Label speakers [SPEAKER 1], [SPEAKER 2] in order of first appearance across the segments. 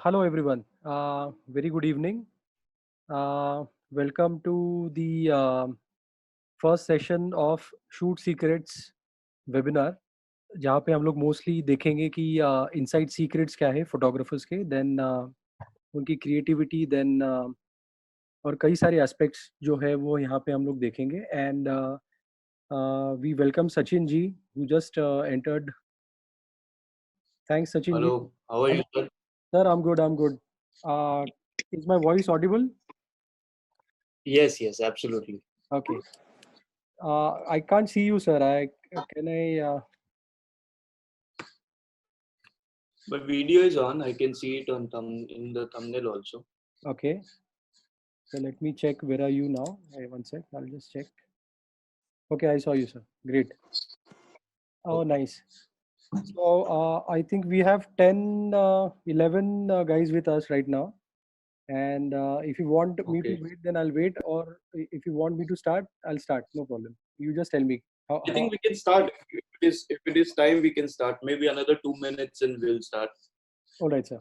[SPEAKER 1] Hello, everyone. Very good evening. Welcome to the first session of Shoot Secrets webinar, जहाँ पे हम लोग mostly देखेंगे कि इनसाइड सीक्रेट्स क्या है फोटोग्राफर्स के, देन उनकी क्रिएटिविटी, देन और कई सारे एस्पेक्ट्स जो है वो यहाँ पे हम लोग देखेंगे. And we welcome Sachin ji who just entered. Thanks, Sachin ji.
[SPEAKER 2] Hello, how are you, sir?
[SPEAKER 1] Sir, I'm good. I'm good. Is my voice audible?
[SPEAKER 2] Yes, absolutely.
[SPEAKER 1] Okay. I can't see you, sir. Can I?
[SPEAKER 2] But video is on. I can see it on in the thumbnail also.
[SPEAKER 1] Okay. So let me check. Where are you now? Hey, one sec. I'll just check. Okay, I saw you, sir. Great. Oh, nice. So I think we have 10, 11 guys with us right now. And if you want me to
[SPEAKER 2] Okay.
[SPEAKER 1] wait, then I'll wait. Or if you want me to start, I'll start. No problem. You just tell me.
[SPEAKER 2] I think we can start. If it is time, we can start. Maybe another 2 minutes and we'll start.
[SPEAKER 1] All right, sir.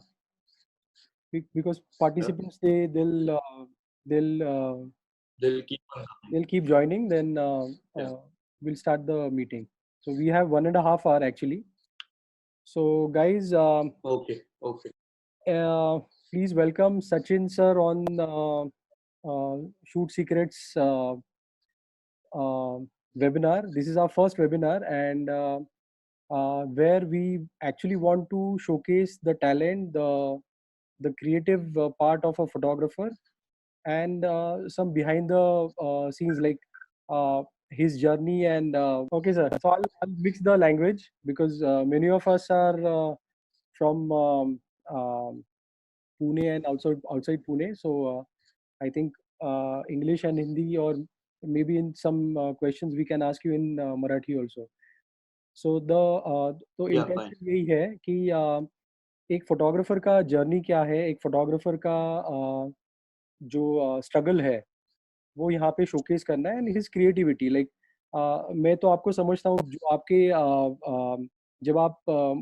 [SPEAKER 1] Because
[SPEAKER 2] Yeah.
[SPEAKER 1] participants, they'll
[SPEAKER 2] They'll keep on coming.
[SPEAKER 1] they'll keep joining. Then
[SPEAKER 2] Yeah.
[SPEAKER 1] we'll start the meeting. So we have 1.5 hours actually. So guys,
[SPEAKER 2] Okay.
[SPEAKER 1] please welcome Sachin sir on Shoot Secrets uh, webinar. This is our first webinar, and where we actually want to showcase the talent, the creative part of a photographer, and some behind the scenes, like his journey. And okay, sir. So I'll mix the language because many of us are from Pune and outside Pune. So I think English and Hindi, or maybe in some questions we can ask you in Marathi also. So तो
[SPEAKER 2] Yeah, fine.
[SPEAKER 1] Intention यही है कि एक photographer का journey क्या है, एक photographer का जो स्ट्रगल है वो यहाँ पे शोकेस करना है, एंड हिज क्रिएटिविटी. लाइक मैं तो आपको समझता हूँ, जो आपके जब आप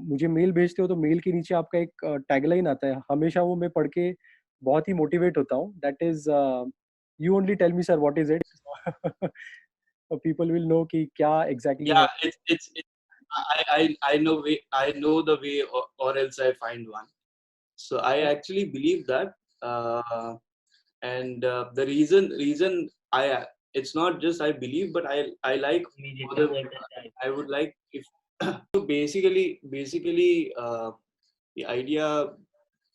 [SPEAKER 1] मुझे मेल भेजते हो तो मेल के नीचे आपका एक टैगलाइन आता है, हमेशा वो मैं पढ़ के बहुत ही मोटिवेट होता हूँ. That is you only tell me sir what is it. People will know कि क्या एग्जैक्टली है.
[SPEAKER 2] Yeah, it's I know the way, or else I find one. So I actually believe that, and the reason I it's not just I believe, but I like other. I would like if so basically the idea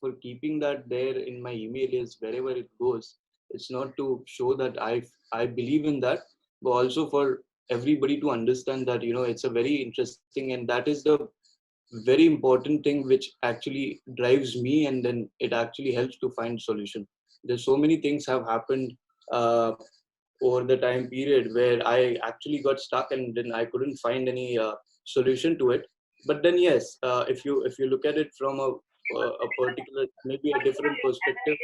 [SPEAKER 2] for keeping that there in my email is wherever it goes, it's not to show that I believe in that, but also for everybody to understand that it's a very interesting, and that is the very important thing which actually drives me, and then it actually helps to find solution. There's so many things have happened over the time period where I actually got stuck, and then I couldn't find any solution to it. But then yes, if you look at it from a particular, maybe a different perspective.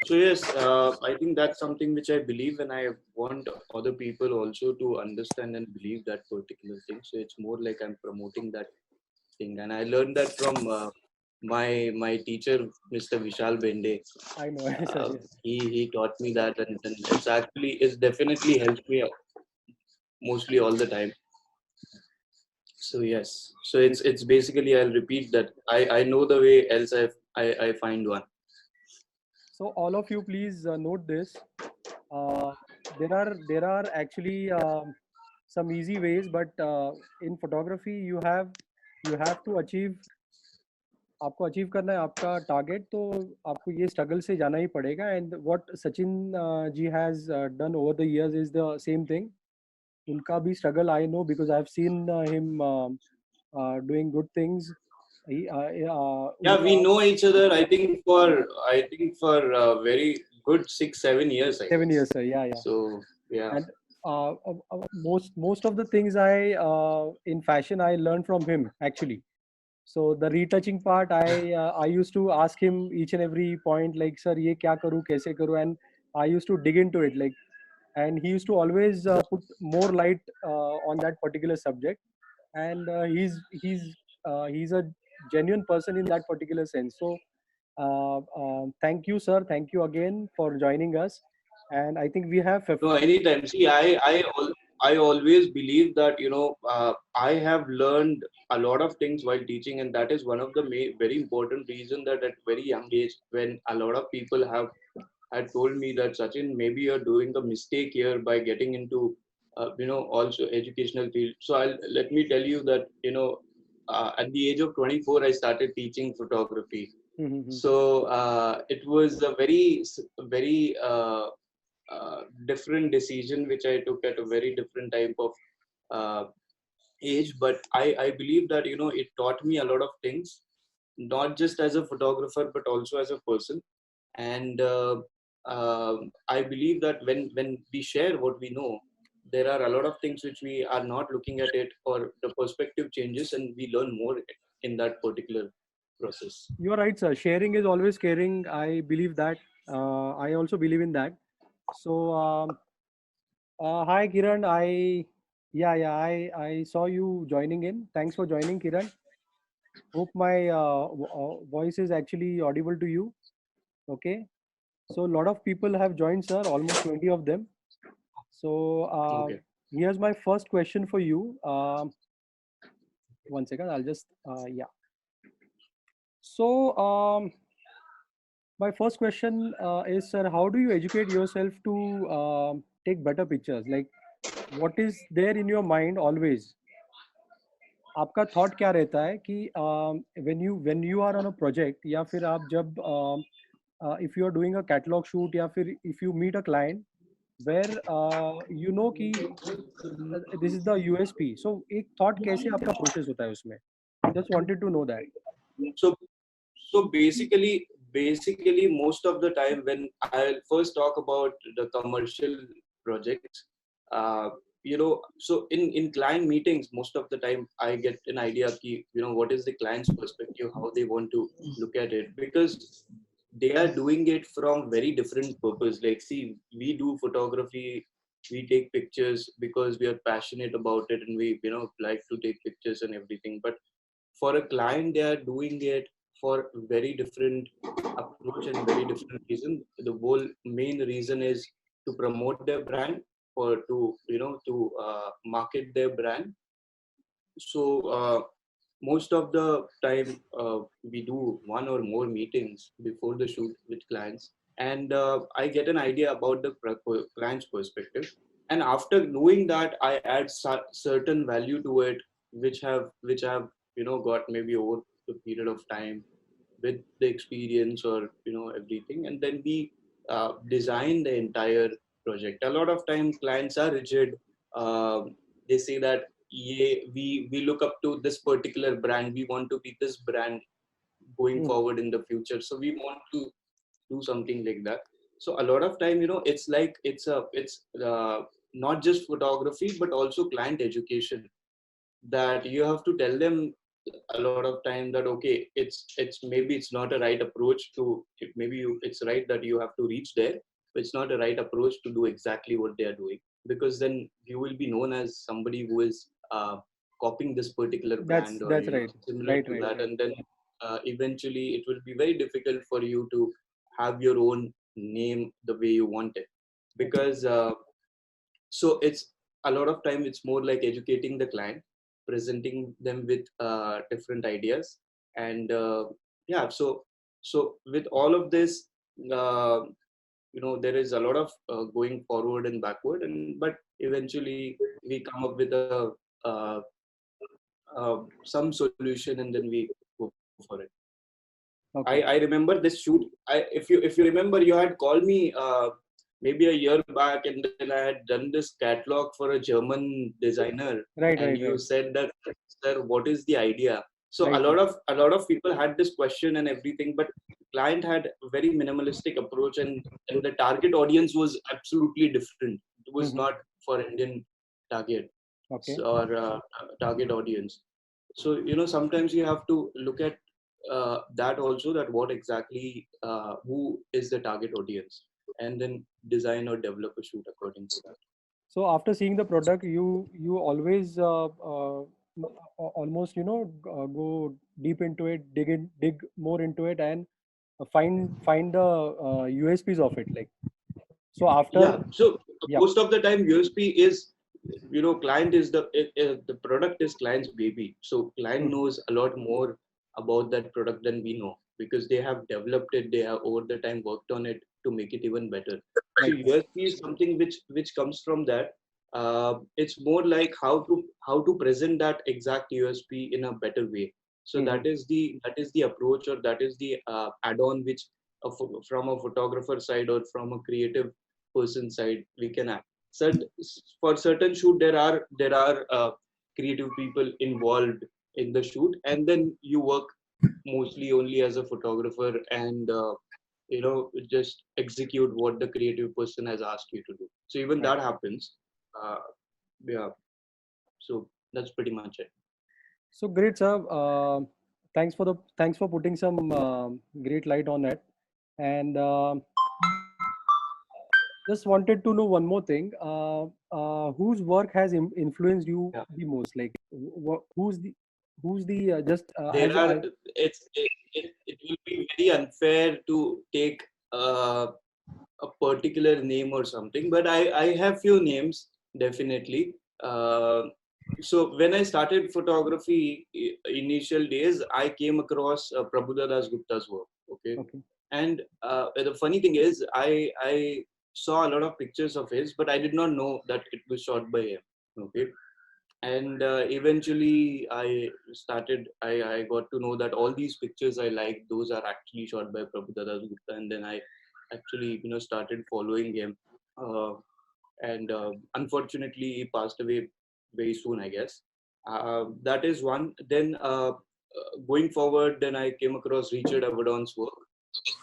[SPEAKER 2] So yes, I think that's something which I believe, and I want other people also to understand and believe that particular thing. So it's more like I'm promoting that thing, and I learned that from my teacher, Mr. Vishal Bende.
[SPEAKER 1] I know. Sir, yes.
[SPEAKER 2] He taught me that, and it's definitely helped me out mostly all the time. So yes, so it's basically, I'll repeat that I know the way, else I find one.
[SPEAKER 1] So all of you, please note this. Uh, there are actually some easy ways, but in photography you have to achieve. आपको achieve करना है आपका target, तो आपको ये struggle से जाना ही पड़ेगा. And what Sachin ji has done over the years is the same thing. उनका भी struggle I know, because I have seen him doing good things.
[SPEAKER 2] Yeah, we know each other. I think for very good 6-7 years, I
[SPEAKER 1] 7 years,
[SPEAKER 2] guess.
[SPEAKER 1] sir. Yeah.
[SPEAKER 2] So yeah.
[SPEAKER 1] And most of the things I in fashion I learned from him actually. So the retouching part, I used to ask him each and every point, like, sir, ye kya karu, kaise karu, and I used to dig into it, like, and he used to always put more light on that particular subject. And he's a genuine person in that particular sense. So Thank you, sir. Thank you again for joining us. And I think we have
[SPEAKER 2] No, anytime. See, I always believe that, I have learned a lot of things while teaching, and that is one of the very important reason that at very young age, when a lot of people have had told me that, Sachin, maybe you're doing a mistake here by getting into, also educational field. So let me tell you that, at the age of 24, I started teaching photography. So it was a very different decision which I took at a very different type of uh, age. But I believe that, it taught me a lot of things, not just as a photographer, but also as a person. And I believe that when we share what we know, there are a lot of things which we are not looking at it, or the perspective changes, and we learn more in that particular process.
[SPEAKER 1] You're right, sir. Sharing is always caring. I believe that. I also believe in that. So, hi, Kiran. I saw you joining in. Thanks for joining, Kiran. Hope my voice is actually audible to you. Okay. So, a lot of people have joined, sir. Almost 20 of them. So,
[SPEAKER 2] Okay.
[SPEAKER 1] here's my first question for you. 1 second. I'll just yeah. So, my first question is, sir, how do you educate yourself to take better pictures? Like, what is there in your mind always? आपका thought क्या रहता है कि when you are on a project या फिर आप जब if you are doing a catalog shoot या फिर if you meet a client where you know कि this is the USP. So एक thought कैसे आपका process होता है उसमें? Just wanted to know that.
[SPEAKER 2] So basically most of the time when I first talk about the commercial projects, uh, so in client meetings, most of the time I get an idea of, what is the client's perspective, how they want to look at it, because they are doing it from very different purpose. Like, see, we do photography, we take pictures because we are passionate about it, and we, like to take pictures and everything. But for a client, they are doing it for very different approach and very different reason. The whole main reason is to promote their brand, or to, market their brand. So most of the time, we do one or more meetings before the shoot with clients, and I get an idea about the client's perspective, and after doing that, I add certain value to it, which have got maybe over the period of time with the experience, or everything, and then we design the entire project. A lot of time clients are rigid. They say that, yeah, we look up to this particular brand, we want to be this brand going forward in the future, so we want to do something like that. So a lot of time, it's like it's not just photography, but also client education, that you have to tell them a lot of time that, okay, it's maybe it's not a right approach to it, maybe it's right that you have to reach there, but it's not a right approach to do exactly what they are doing, because then you will be known as somebody who is copying this particular
[SPEAKER 1] That's
[SPEAKER 2] brand, or
[SPEAKER 1] that's right.
[SPEAKER 2] similar
[SPEAKER 1] Right,
[SPEAKER 2] to
[SPEAKER 1] right,
[SPEAKER 2] that,
[SPEAKER 1] right.
[SPEAKER 2] and then eventually it will be very difficult for you to have your own name the way you want it, because so it's a lot of time it's more like educating the client, presenting them with different ideas, and yeah, so with all of this, uh, there is a lot of going forward and backward, and but eventually we come up with a uh, some solution, and then we go for it.
[SPEAKER 1] Okay.
[SPEAKER 2] I remember this shoot. If you remember, you had called me maybe a year back, and then I had done this catalog for a German designer,
[SPEAKER 1] Right,
[SPEAKER 2] and
[SPEAKER 1] right,
[SPEAKER 2] you
[SPEAKER 1] right.
[SPEAKER 2] said that, sir, what is the idea? So
[SPEAKER 1] Right,
[SPEAKER 2] a lot of people had this question and everything, but client had a very minimalistic approach, and the target audience was absolutely different. It was not for Indian target,
[SPEAKER 1] okay.
[SPEAKER 2] or target audience. So sometimes you have to look at that also, that what exactly who is the target audience, and then design or develop a shoot according to that.
[SPEAKER 1] So after seeing the product, you always almost go deep into it, dig more into it, and find the USPs of it. Like, so after,
[SPEAKER 2] Yeah. So
[SPEAKER 1] yeah.
[SPEAKER 2] most of the time USP is, client is the product is client's baby. So client
[SPEAKER 1] Mhm.
[SPEAKER 2] knows a lot more about that product than we know, because they have developed it, they have over the time worked on it to make it even better. So
[SPEAKER 1] Right.
[SPEAKER 2] USP is something which comes from that. It's more like how to present that exact USP in a better way. So
[SPEAKER 1] Mhm.
[SPEAKER 2] that is the approach, or that is the add-on which from a photographer side or from a creative person side we can act. Cert, for certain shoot there are creative people involved in the shoot, and then you work mostly only as a photographer, and just execute what the creative person has asked you to do. So even
[SPEAKER 1] Right.
[SPEAKER 2] that happens. uh, yeah, so that's pretty much it.
[SPEAKER 1] So great, sir. Thanks for putting some great light on it. And just wanted to know one more thing. Whose work has influenced you
[SPEAKER 2] Yeah,
[SPEAKER 1] the most? Like, who's the just
[SPEAKER 2] there
[SPEAKER 1] as
[SPEAKER 2] are
[SPEAKER 1] I.
[SPEAKER 2] it will be very unfair to take a particular name or something, but I have few names definitely. Uh, so when I started photography, initial days, I came across Prabhudas Das Gupta's work. Okay,
[SPEAKER 1] Okay.
[SPEAKER 2] and the funny thing is, I saw a lot of pictures of his, but I did not know that it was shot by him. Okay, and eventually I got to know that all these pictures I like, those are actually shot by Prabhudas Gupta, and then I actually started following him. uh, and unfortunately he passed away very soon, I guess. That is one. Then going forward, then I came across Richard Avedon's work.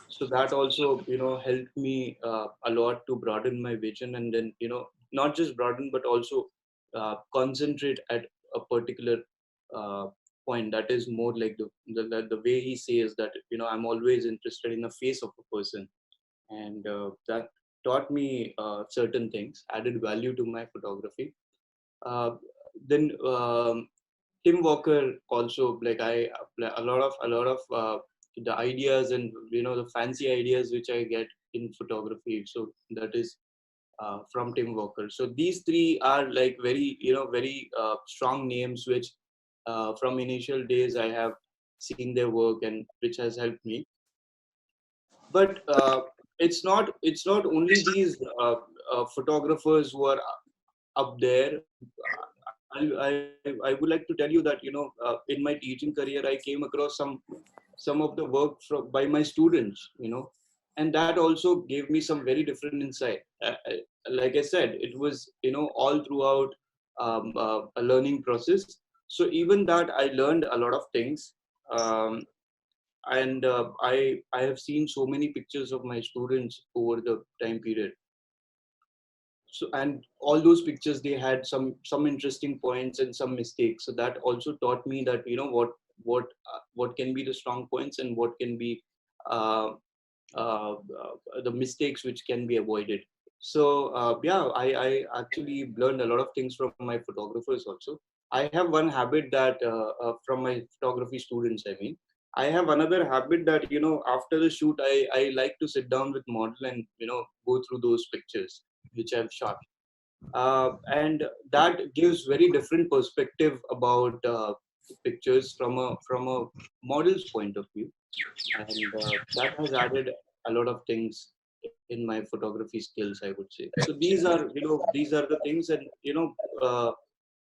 [SPEAKER 2] So that also helped me a lot to broaden my vision, and then not just broaden but also concentrate at a particular uh, point. That is more like the way he says that I'm always interested in the face of a person, and that taught me certain things, added value to my photography. uh, then Tim Walker also, like a lot of the ideas and the fancy ideas which I get in photography. So that is from Tim Walker. So these three are like very strong names which from initial days I have seen their work and which has helped me. But it's not only these photographers who are up there. I would like to tell you that in my teaching career I came across some of the work by my students, and that also gave me some very different insight. Like I said, it was all throughout a learning process. So even that I learned a lot of things. And I have seen so many pictures of my students over the time period. So, and all those pictures, they had some interesting points and some mistakes. So that also taught me that what can be the strong points and what can be uh, the mistakes which can be avoided. So yeah, I actually learned a lot of things from my photographers also. I have one habit that from my photography students, I mean, I have another habit that after the shoot I like to sit down with model and go through those pictures which I've shot. And that gives very different perspective about pictures from a model's point of view, and that has added a lot of things in my photography skills, I would say. So these are the things, and uh,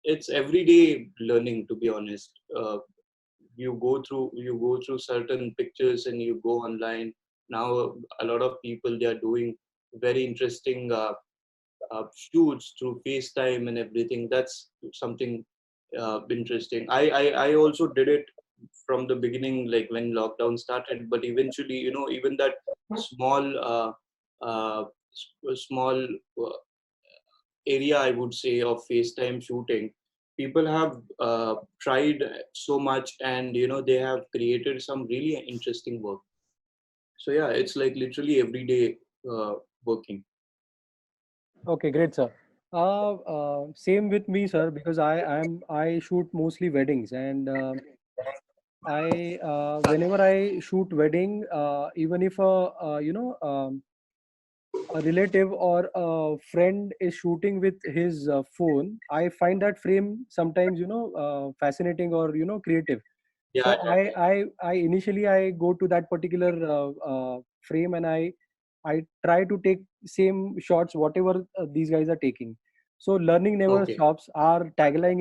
[SPEAKER 2] it's everyday learning, to be honest. You go through certain pictures and you go online. Now a lot of people, they are doing very interesting shoots through FaceTime and everything. That's something interesting. I also did it from the beginning, like when lockdown started. But eventually, even that small small area, I would say, of FaceTime shooting, people have tried so much, and they have created some really interesting work. So yeah, it's like literally everyday working.
[SPEAKER 1] Okay, great, sir. Same with me, sir, because I shoot mostly weddings, and whenever I shoot wedding, even if a relative or a friend is shooting with his phone, I find that frame sometimes fascinating or creative.
[SPEAKER 2] Yeah,
[SPEAKER 1] So I initially I go to that particular frame, and I try to take same shots whatever these guys are taking. So learning never
[SPEAKER 2] okay,
[SPEAKER 1] stops. Our tagline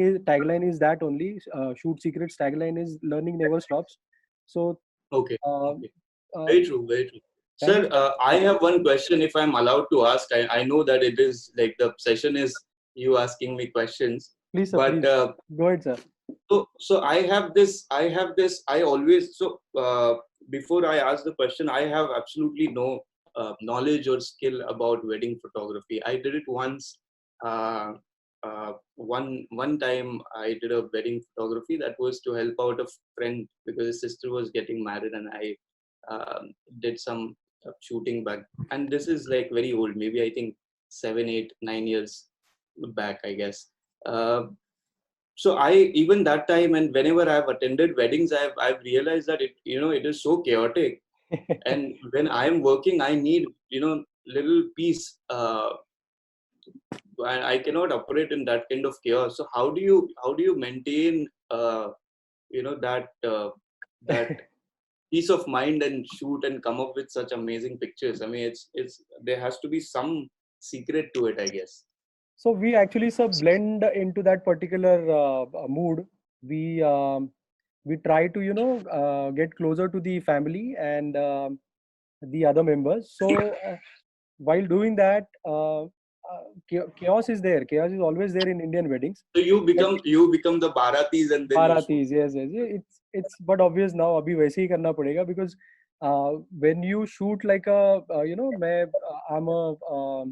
[SPEAKER 1] is that only. Shoot Secrets tagline is learning never stops. So
[SPEAKER 2] okay,
[SPEAKER 1] uh,
[SPEAKER 2] okay.
[SPEAKER 1] uh,
[SPEAKER 2] Very true, very true.
[SPEAKER 1] thank you,
[SPEAKER 2] Sir,
[SPEAKER 1] sir.
[SPEAKER 2] I have one question if I'm allowed to ask. I know that it is like the session is you asking me questions,
[SPEAKER 1] Please, sir,
[SPEAKER 2] but
[SPEAKER 1] please go ahead, sir.
[SPEAKER 2] so I always, before I ask the question, I have absolutely no knowledge or skill about wedding photography. I did it once. Uh, one time I did a wedding photography that was to help out a friend because his sister was getting married, and I did some shooting back. And this is like very old, maybe I think 7, 8, 9 years back, I guess. Uh, so I, even that time, and whenever I've attended weddings, I've realized that it is so chaotic. And when I'm working, I need little peace, and I cannot operate in that kind of chaos. So how do you maintain that peace of mind and shoot and come up with such amazing pictures? I mean, it's there has to be some secret to it, I guess.
[SPEAKER 1] So we actually, sir, blend into that particular mood. We try to get closer to the family and the other members. So while doing that, chaos is there. Chaos is always there in Indian weddings.
[SPEAKER 2] So you
[SPEAKER 1] But
[SPEAKER 2] become you become the baratis and then you shoot.
[SPEAKER 1] Baratis, yes, yes, yeah, it's but obvious now. अभी वैसे ही करना पड़ेगा because when you shoot like I'm a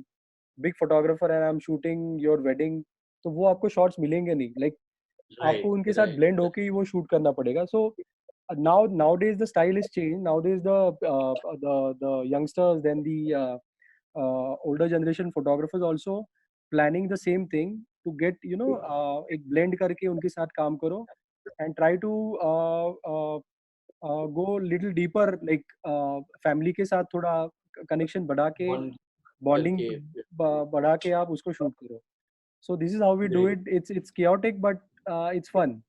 [SPEAKER 1] big photographer and I'm shooting your wedding, तो वो आपको shots मिलेंगे नहीं. Like
[SPEAKER 2] Right,
[SPEAKER 1] आपको उनके साथ
[SPEAKER 2] right.
[SPEAKER 1] blend होके ही वो shoot करना पड़ेगा. So nowadays the style is changed. Nowadays the youngsters, then the older generation photographers also planning the same thing to get एक blend करके उनके साथ काम करो and try to go little deeper, like family के साथ थोड़ा connection बढ़ा के
[SPEAKER 2] One
[SPEAKER 1] bonding
[SPEAKER 2] करके
[SPEAKER 1] बढ़ा के आप उसको shoot करो. So this is how we do
[SPEAKER 2] great.
[SPEAKER 1] it. It's chaotic, but it's fun.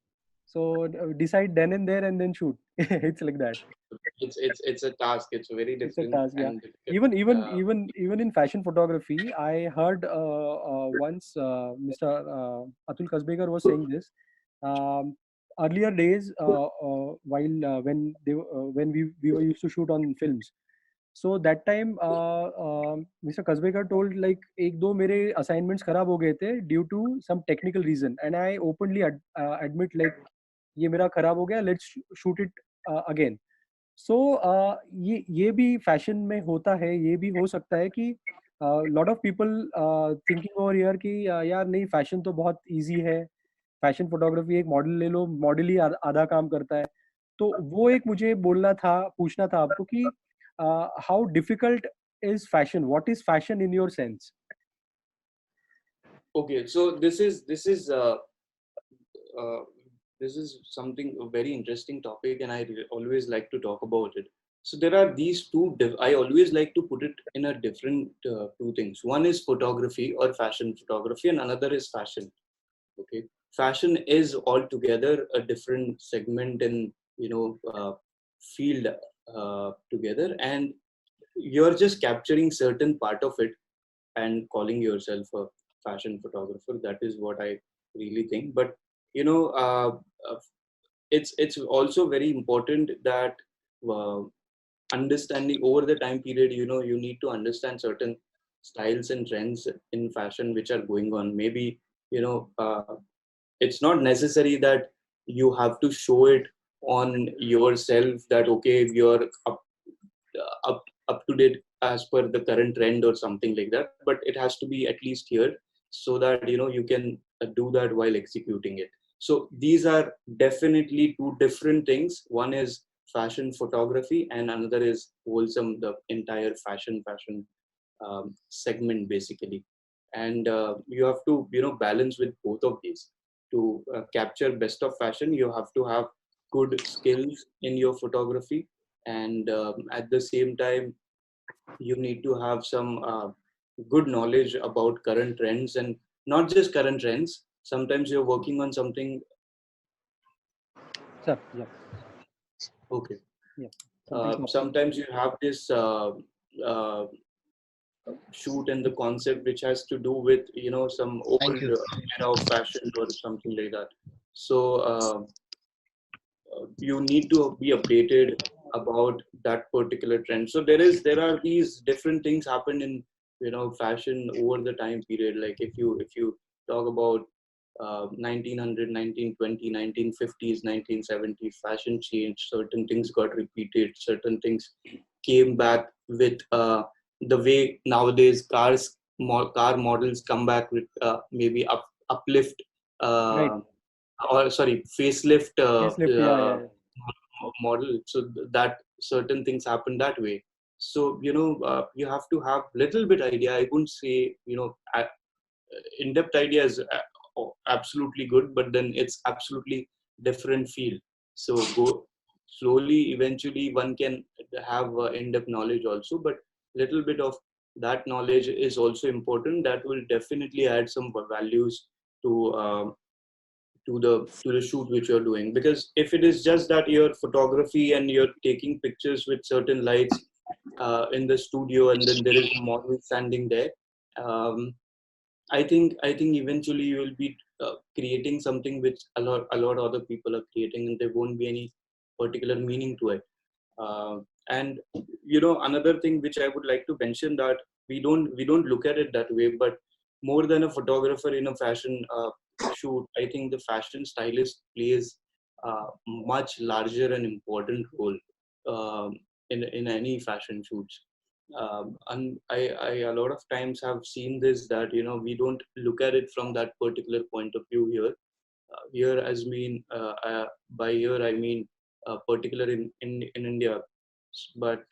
[SPEAKER 1] So decide then and there and then shoot. It's like that.
[SPEAKER 2] It's a task. It's very
[SPEAKER 1] It's a
[SPEAKER 2] different
[SPEAKER 1] task, yeah.
[SPEAKER 2] and difficult.
[SPEAKER 1] Even in fashion photography, I heard once Mr. Atul Kasbekar was saying this. Um, Earlier days, while when we were used to shoot on films, so that time Mr. Kasbekar told like एक दो मेरे assignments खराब हो गए थे due to some technical reason, and I openly admit like ये मेरा खराब हो गया, let's shoot it again. सो ये भी फैशन में होता है, ये भी हो सकता है कि lot of people thinking over here कि यार नहीं, फैशन तो बहुत इजी है, फैशन फोटोग्राफी एक मॉडल ले लो, मॉडल ही आधा काम करता है. तो वो एक मुझे बोलना था, पूछना था आपको कि how difficult is fashion, what is fashion in your sense.
[SPEAKER 2] Okay, so uh, this is something a very interesting topic, and always like to talk about it. So there are these two. I always like to put it in a different two things. One is photography or fashion photography, and another is fashion. Okay, fashion is altogether a different segment and field together, and you're just capturing certain part of it and calling yourself a fashion photographer. That is what I really think. But you know uh, uh, it's also very important that uh, understanding over the time period, you need to understand certain styles and trends in fashion which are going on. Maybe you know uh, it's not necessary that you have to show it on yourself that okay, you're up to date as per the current trend or something like that, but it has to be at least here so that you can do that while executing it. So these are definitely two different things. One is fashion photography and another is wholesome, the entire fashion segment basically. And you have to balance with both of these to capture best of fashion. You have to have good skills in your photography, and at the same time you need to have some good knowledge about current trends, and not just current trends. Sometimes you're working on something.
[SPEAKER 1] Sir, yeah,
[SPEAKER 2] Okay.
[SPEAKER 1] yeah. Complete your point.
[SPEAKER 2] Sometimes you have this uh, shoot and the concept which has to do with some old
[SPEAKER 3] Thank you.
[SPEAKER 2] era of fashion or something like that. So you need to be updated about that particular trend. So there are these different things happen in fashion over the time period. Like if you talk about 1900, 1920, 1950s, 1970s, fashion changed, certain things got repeated, certain things came back with the way nowadays car models come back with maybe uplift
[SPEAKER 1] Right.
[SPEAKER 2] or sorry, facelift
[SPEAKER 1] Facelift. Yeah, yeah, yeah.
[SPEAKER 2] model. So that certain things happen that way. So you have to have little bit idea. I wouldn't say in-depth idea is absolutely good, but then it's absolutely different field. So go slowly. Eventually, one can have in-depth knowledge also, but little bit of that knowledge is also important. That will definitely add some values to to the shoot which you're doing. Because if it is just that your photography and you're taking pictures with certain lights in the studio, and then there is a model standing there, um, I think eventually you will be creating something which a lot other people are creating, and there won't be any particular meaning to it. Uh, and another thing which I would like to mention, that we don't look at it that way, but more than a photographer in a fashion shoot, I think the fashion stylist plays much larger and important role in any fashion shoots. And I a lot of times have seen this, that we don't look at it from that particular point of view here. Here as mean by here I mean particular in India, but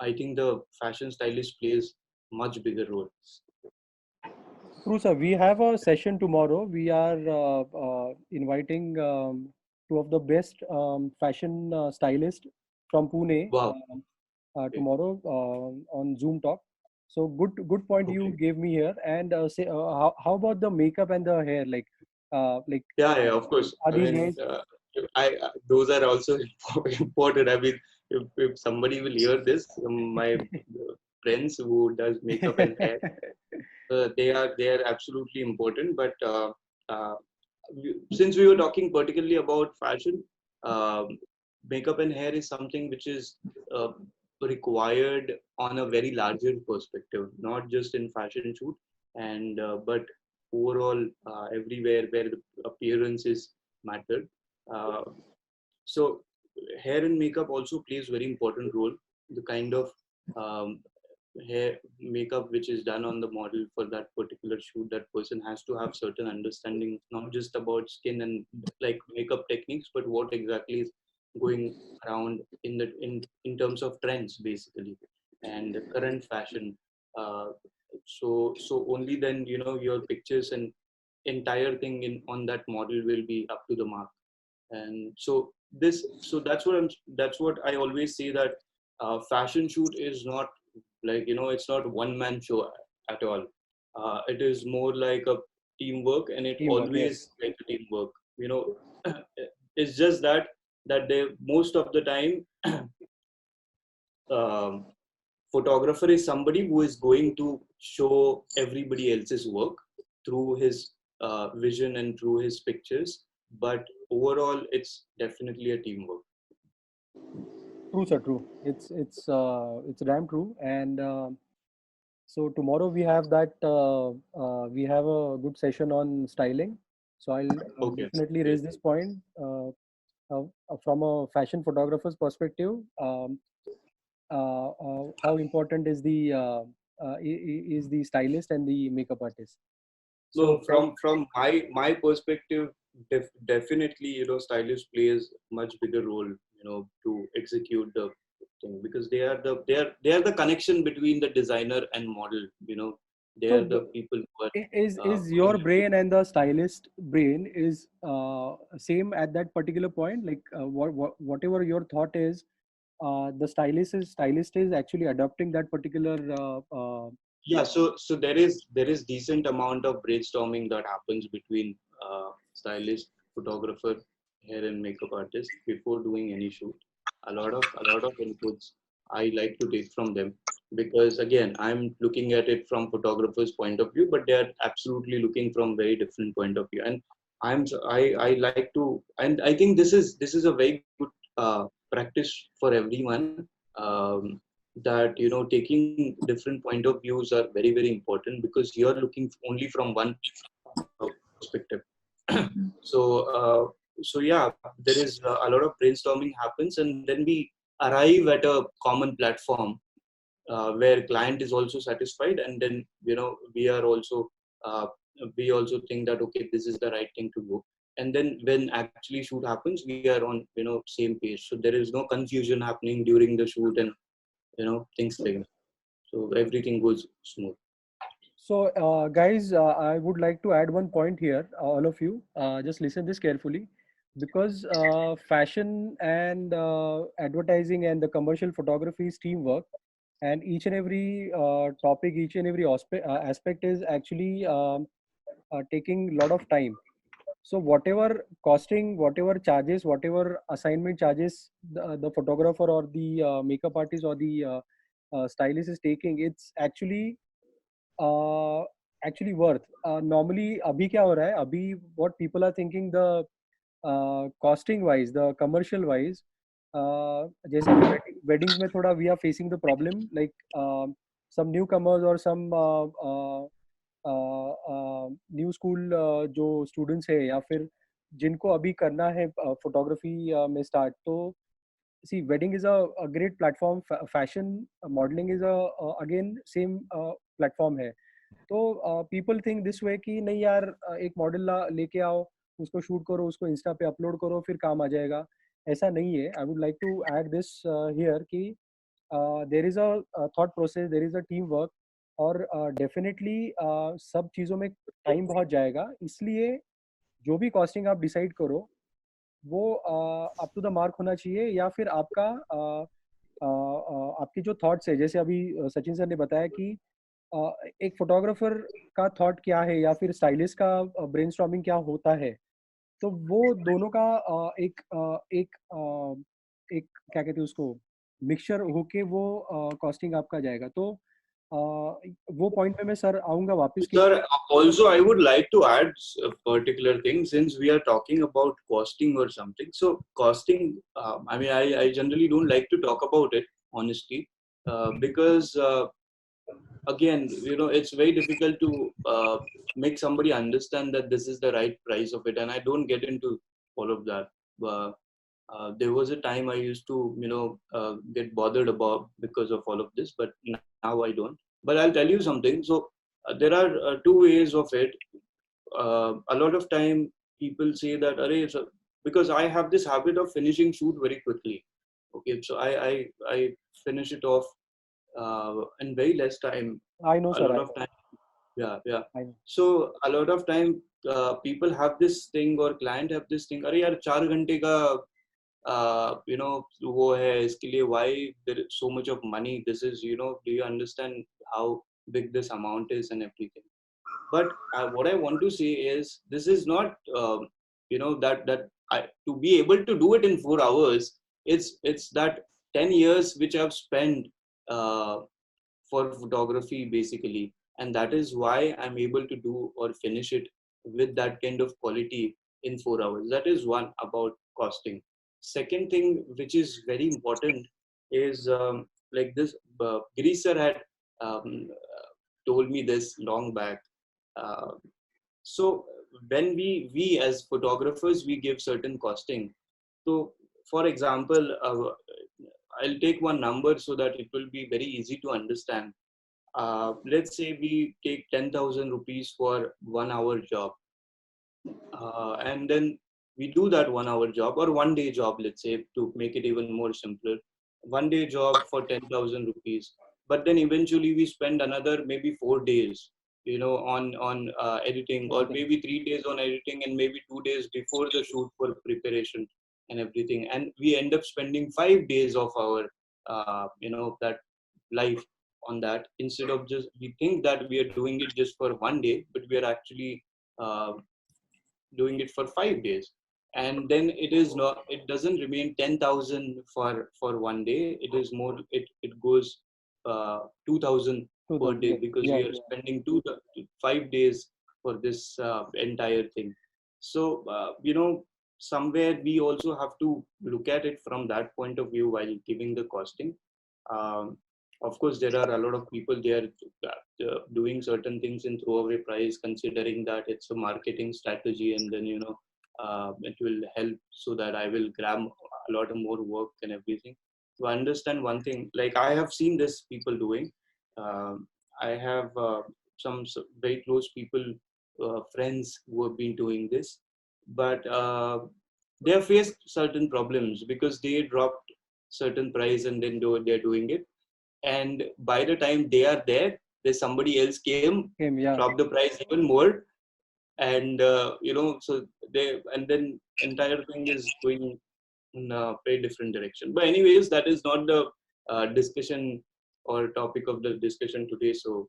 [SPEAKER 2] I think the fashion stylist plays much bigger role.
[SPEAKER 1] True, sir. We have a session tomorrow. We are inviting two of the best fashion stylists from Pune
[SPEAKER 2] Wow. Okay.
[SPEAKER 1] tomorrow on Zoom talk. So good point you
[SPEAKER 2] Okay.
[SPEAKER 1] gave me here. And say, how about the makeup and the hair? Like
[SPEAKER 2] Yeah, of course.
[SPEAKER 1] are
[SPEAKER 2] I
[SPEAKER 1] these
[SPEAKER 2] mean,
[SPEAKER 1] guys?
[SPEAKER 2] those are also important. I mean, if somebody will hear this, my friends who does makeup and hair, they are absolutely important. But since we were talking particularly about fashion, um, makeup and hair is something which is uh, required on a very larger perspective, not just in fashion shoot, and but overall everywhere where the appearance is mattered. Uh, so hair and makeup also plays very important role. The kind of um, hair makeup which is done on the model for that particular shoot, that person has to have certain understanding, not just about skin and like makeup techniques, but what exactly is going around in terms of trends basically, and the current fashion. uh, so only then your pictures and entire thing in on that model will be up to the mark. And so that's what I always say, that fashion shoot is not like it's not one man show at all. It is more like a teamwork, and it
[SPEAKER 1] Teamwork,
[SPEAKER 2] always
[SPEAKER 1] yes.
[SPEAKER 2] like a teamwork. It's just that they most of the time um, photographer is somebody who is going to show everybody else's work through his vision and through his pictures, but overall it's definitely a teamwork.
[SPEAKER 1] True, sir. True. It's damn true. And so tomorrow we have we have a good session on styling. So I'll
[SPEAKER 2] Okay,
[SPEAKER 1] definitely
[SPEAKER 2] great.
[SPEAKER 1] raise this point from a fashion photographer's perspective. How important is is the stylist and the makeup artist?
[SPEAKER 2] No,
[SPEAKER 1] So from
[SPEAKER 2] from my perspective, definitely stylist plays much bigger role to execute the thing, because they are the connection between the designer and model. They
[SPEAKER 1] So
[SPEAKER 2] are the people who
[SPEAKER 1] is
[SPEAKER 2] going
[SPEAKER 1] your brain and the stylist brain is same at that particular point? Like whatever your thought is, the stylist is actually adopting that particular.
[SPEAKER 2] Yeah, so there is decent amount of brainstorming that happens between stylist, photographer, hair and makeup artist before doing any shoot. A lot of inputs I like to take from them, because again I'm looking at it from photographer's point of view, but they are absolutely looking from very different point of view. And I like to, and I think this is a very good practice for everyone. That taking different point of views are very very important, because you're looking only from one perspective. so uh, so yeah, there is a lot of brainstorming happens, and then we arrive at a common platform where client is also satisfied, and then we are also we also think that okay, this is the right thing to go. And then when actually shoot happens, we are on same page, so there is no confusion happening during the shoot, and things like that. So everything goes smooth.
[SPEAKER 1] So, guys, I would like to add one point here. All of you, just listen this carefully, because fashion and advertising and the commercial photography is teamwork, and each and every topic, each and every aspect is actually taking a lot of time. So, whatever costing, whatever charges, whatever assignment charges the photographer or the makeup artist or the stylist is taking, it's uh, actually worth. Normally, अभी क्या हो रहा है? अभी what people are thinking, the costing wise, the commercial wise, जैसे अभी weddings में थोड़ा we are facing the problem, like some newcomers or some new school जो स्टूडेंट्स है, या फिर जिनको अभी करना है फोटोग्राफी में स्टार्ट, तो see, wedding is a great platform. Fashion modeling is a again same platform है. तो पीपल थिंक दिस वे कि नहीं यार, एक मॉडल लेके आओ, उसको शूट करो, उसको इंस्टा पे अपलोड करो, फिर काम आ जाएगा. ऐसा नहीं है. I would like to add this here कि there is a thought process, there is a team work, और डेफिनेटली सब चीज़ों में टाइम बहुत जाएगा. इसलिए जो भी कॉस्टिंग आप डिसाइड करो, वो अप टू द मार्क होना चाहिए, या फिर आपका आपकी जो थॉट्स है, जैसे अभी सचिन सर ने बताया कि एक फोटोग्राफर का थॉट क्या है, या फिर स्टाइलिस्ट का ब्रेनस्टॉर्मिंग क्या होता है, तो वो दोनों का एक क्या कहते हैं उसको, मिक्सचर होके वो कॉस्टिंग आपका जाएगा. तो वो पॉइंट पे मैं सर आऊँगा वापस कि
[SPEAKER 2] Sir, also I would like to add a particular thing, since we are talking about costing or something. So costing, I mean, I generally don't like to talk about it, honestly, because again, it's very difficult to make somebody understand that this is the right price of it, and I don't get into all of that. Uh, there was a time I used to, get bothered about because of all of this, but now I don't. But I'll tell you something. So there are two ways of it. A lot of time people say that, Arey, so, because I have this habit of finishing shoot very quickly. Okay, so I finish it off in very less time.
[SPEAKER 1] I know
[SPEAKER 2] A
[SPEAKER 1] sir,
[SPEAKER 2] lot
[SPEAKER 1] I
[SPEAKER 2] of time, yeah, yeah.
[SPEAKER 1] I know.
[SPEAKER 2] So a lot of time people have this thing, or client have this thing. अरे यार 4 घंटे का वो है इसके लिए, why there is so much of money, this is, do you understand how big this amount is and everything. But what I want to say is, this is not that to be able to do it in 4 hours, it's that 10 years which I've spent uh, for photography basically, and that is why I'm able to do or finish it with that kind of quality in 4 hours. That is one about costing. Second thing which is very important is, like this, Girish sir had um, told me this long back. uh, so when we as photographers, we give certain costing. So for example, I'll take one number so that it will be very easy to understand. Let's say we take 10,000 rupees for 1 hour job, and then we do that 1 hour job or 1 day job, let's say, to make it even more simpler. 1 day job for 10,000 rupees, but then eventually we spend another maybe 4 days on editing, or maybe 3 days on editing and maybe 2 days before the shoot for preparation and everything, and we end up spending 5 days of our that life on that, instead of just, we think that we are doing it just for 1 day, but we are actually uh, doing it for 5 days. And then it doesn't remain 10,000 for 1 day. It is more, it goes 2,000 per day, because we are spending 5 days for this entire thing. So somewhere we also have to look at it from that point of view while giving the costing. um, of course, there are a lot of people, they are doing certain things in throwaway price, considering that it's a marketing strategy, and then it will help so that I will grab a lot of more work and everything. To understand one thing, like I have seen this people doing. I have some very close people, friends who have been doing this, but they have faced certain problems because they dropped certain price and then they're doing it, and by the time they are there, there's somebody else came, dropped the price even more, and so they, and then entire thing is going in a very different direction. But anyways, that is not the discussion or topic of the discussion today. So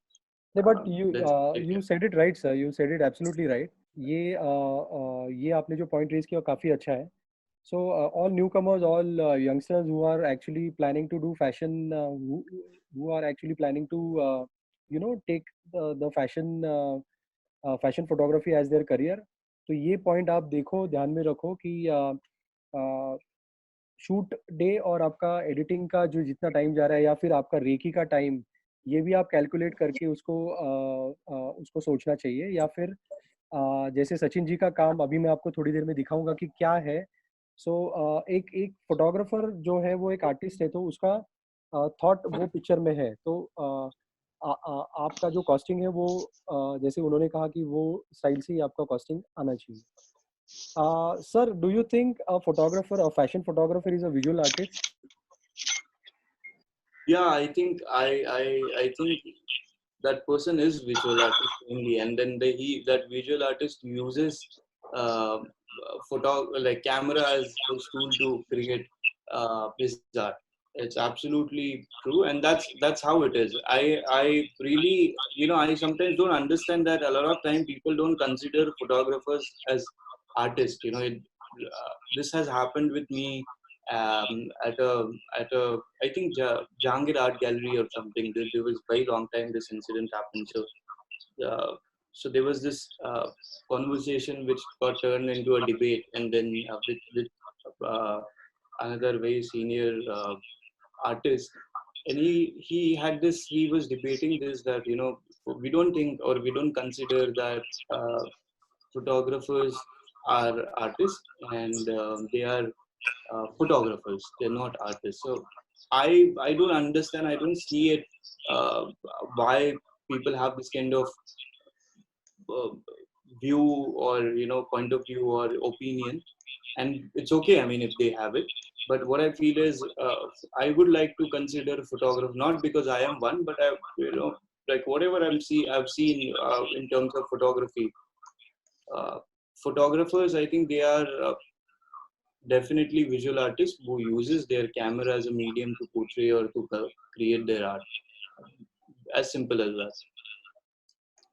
[SPEAKER 1] but you said it right, sir. You said it absolutely right. ये आपने जो point raise किया काफी अच्छा है. So all newcomers, all youngsters who are actually planning to do fashion, who are actually planning to take the fashion photography as their career, तो ये point आप देखो, ध्यान में रखो कि शूट डे और आपका एडिटिंग का जो जितना टाइम जा रहा है, या फिर आपका रेकी का टाइम, ये भी आप कैलकुलेट करके उसको सोचना चाहिए. या फिर जैसे सचिन जी का काम अभी मैं आपको थोड़ी देर में दिखाऊंगा कि क्या है. सो एक एक फोटोग्राफर जो है वो एक आर्टिस्ट है, तो उसका थॉट वो पिक्चर में है. तो आपका जो कॉस्टिंग है वो जैसे उन्होंने कहा कि वो स्टाइल से ही आपका कॉस्टिंग आना चाहिए. Sir, do you think a photographer, a fashion photographer, is a visual artist?
[SPEAKER 2] Yeah, I think I think that person is visual artist only, and then that visual artist uses like camera as his tool to create his art. It's absolutely true, and that's how it is. I really, I sometimes don't understand that a lot of time people don't consider photographers as artists. This has happened with me at a I think Jahangir Art Gallery or something. There was very long time this incident happened. So there was this conversation which got turned into a debate, and then with another very senior artist, and he was debating this, that we don't think, or we don't consider that photographers are artists, and they are photographers, they're not artists. So I don't understand, I don't see it, why people have this kind of uh, view, or point of view or opinion. And it's okay, I mean, if they have it. But what I feel is, I would like to consider photography, not because I am one, but I, like whatever I've seen in terms of photography, uh, photographers, I think they are definitely visual artists who uses their camera as a medium to portray or to create their art. As simple as that.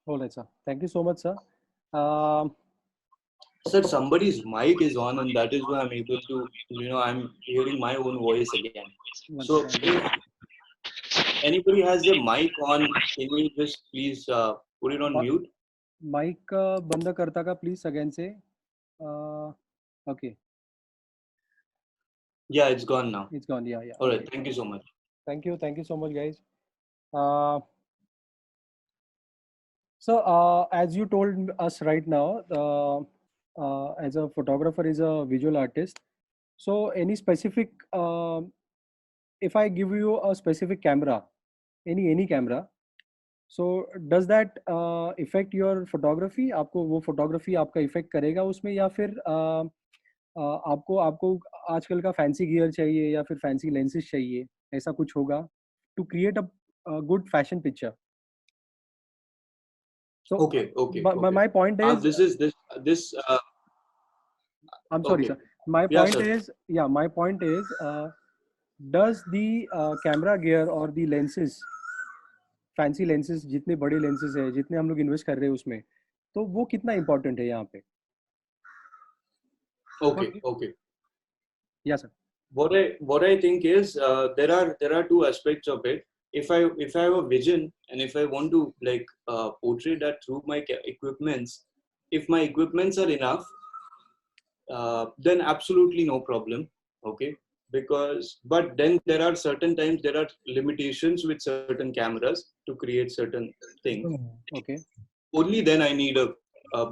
[SPEAKER 1] All right, sir. Thank you so much, sir.
[SPEAKER 2] Sir, somebody's mic is on, and that is why I'm able to, I'm hearing my own voice again. So if anybody has their mic on, can you just please put it on mute?
[SPEAKER 1] Mic बंद करता का please again say. Okay.
[SPEAKER 2] Yeah, it's gone now.
[SPEAKER 1] It's gone. Yeah.
[SPEAKER 2] All right. Thank you so much.
[SPEAKER 1] Thank you so much, guys. So as you told us right now, as a photographer is a visual artist. So any specific, if I give you a specific camera, any camera, so does that affect your photography? आपको वो photography आपका effect करेगा उसमें, या फिर आपको आजकल का fancy gear चाहिए या फिर fancy lenses चाहिए, ऐसा कुछ होगा to create a good fashion picture? So
[SPEAKER 2] Okay.
[SPEAKER 1] my point is,
[SPEAKER 2] This.
[SPEAKER 1] I'm sorry,
[SPEAKER 2] Okay.
[SPEAKER 1] sir. My
[SPEAKER 2] Yeah,
[SPEAKER 1] point
[SPEAKER 2] sir.
[SPEAKER 1] is, yeah, my point is, does the camera gear or the lenses, fancy lenses, जितने बड़े lenses है, जितने हम लोग invest कर रहे हैं उसमें, तो वो कितना इम्पोर्टेंट है यहाँ पे?
[SPEAKER 2] Okay.
[SPEAKER 1] या sir.
[SPEAKER 2] What I think is there are two aspects of it. If I have a vision and if I want to like portray that through my equipments, if my equipments are enough, then absolutely no problem. Okay, because but then there are certain times there are limitations with certain cameras to create certain things.
[SPEAKER 1] Okay.
[SPEAKER 2] Only then I need a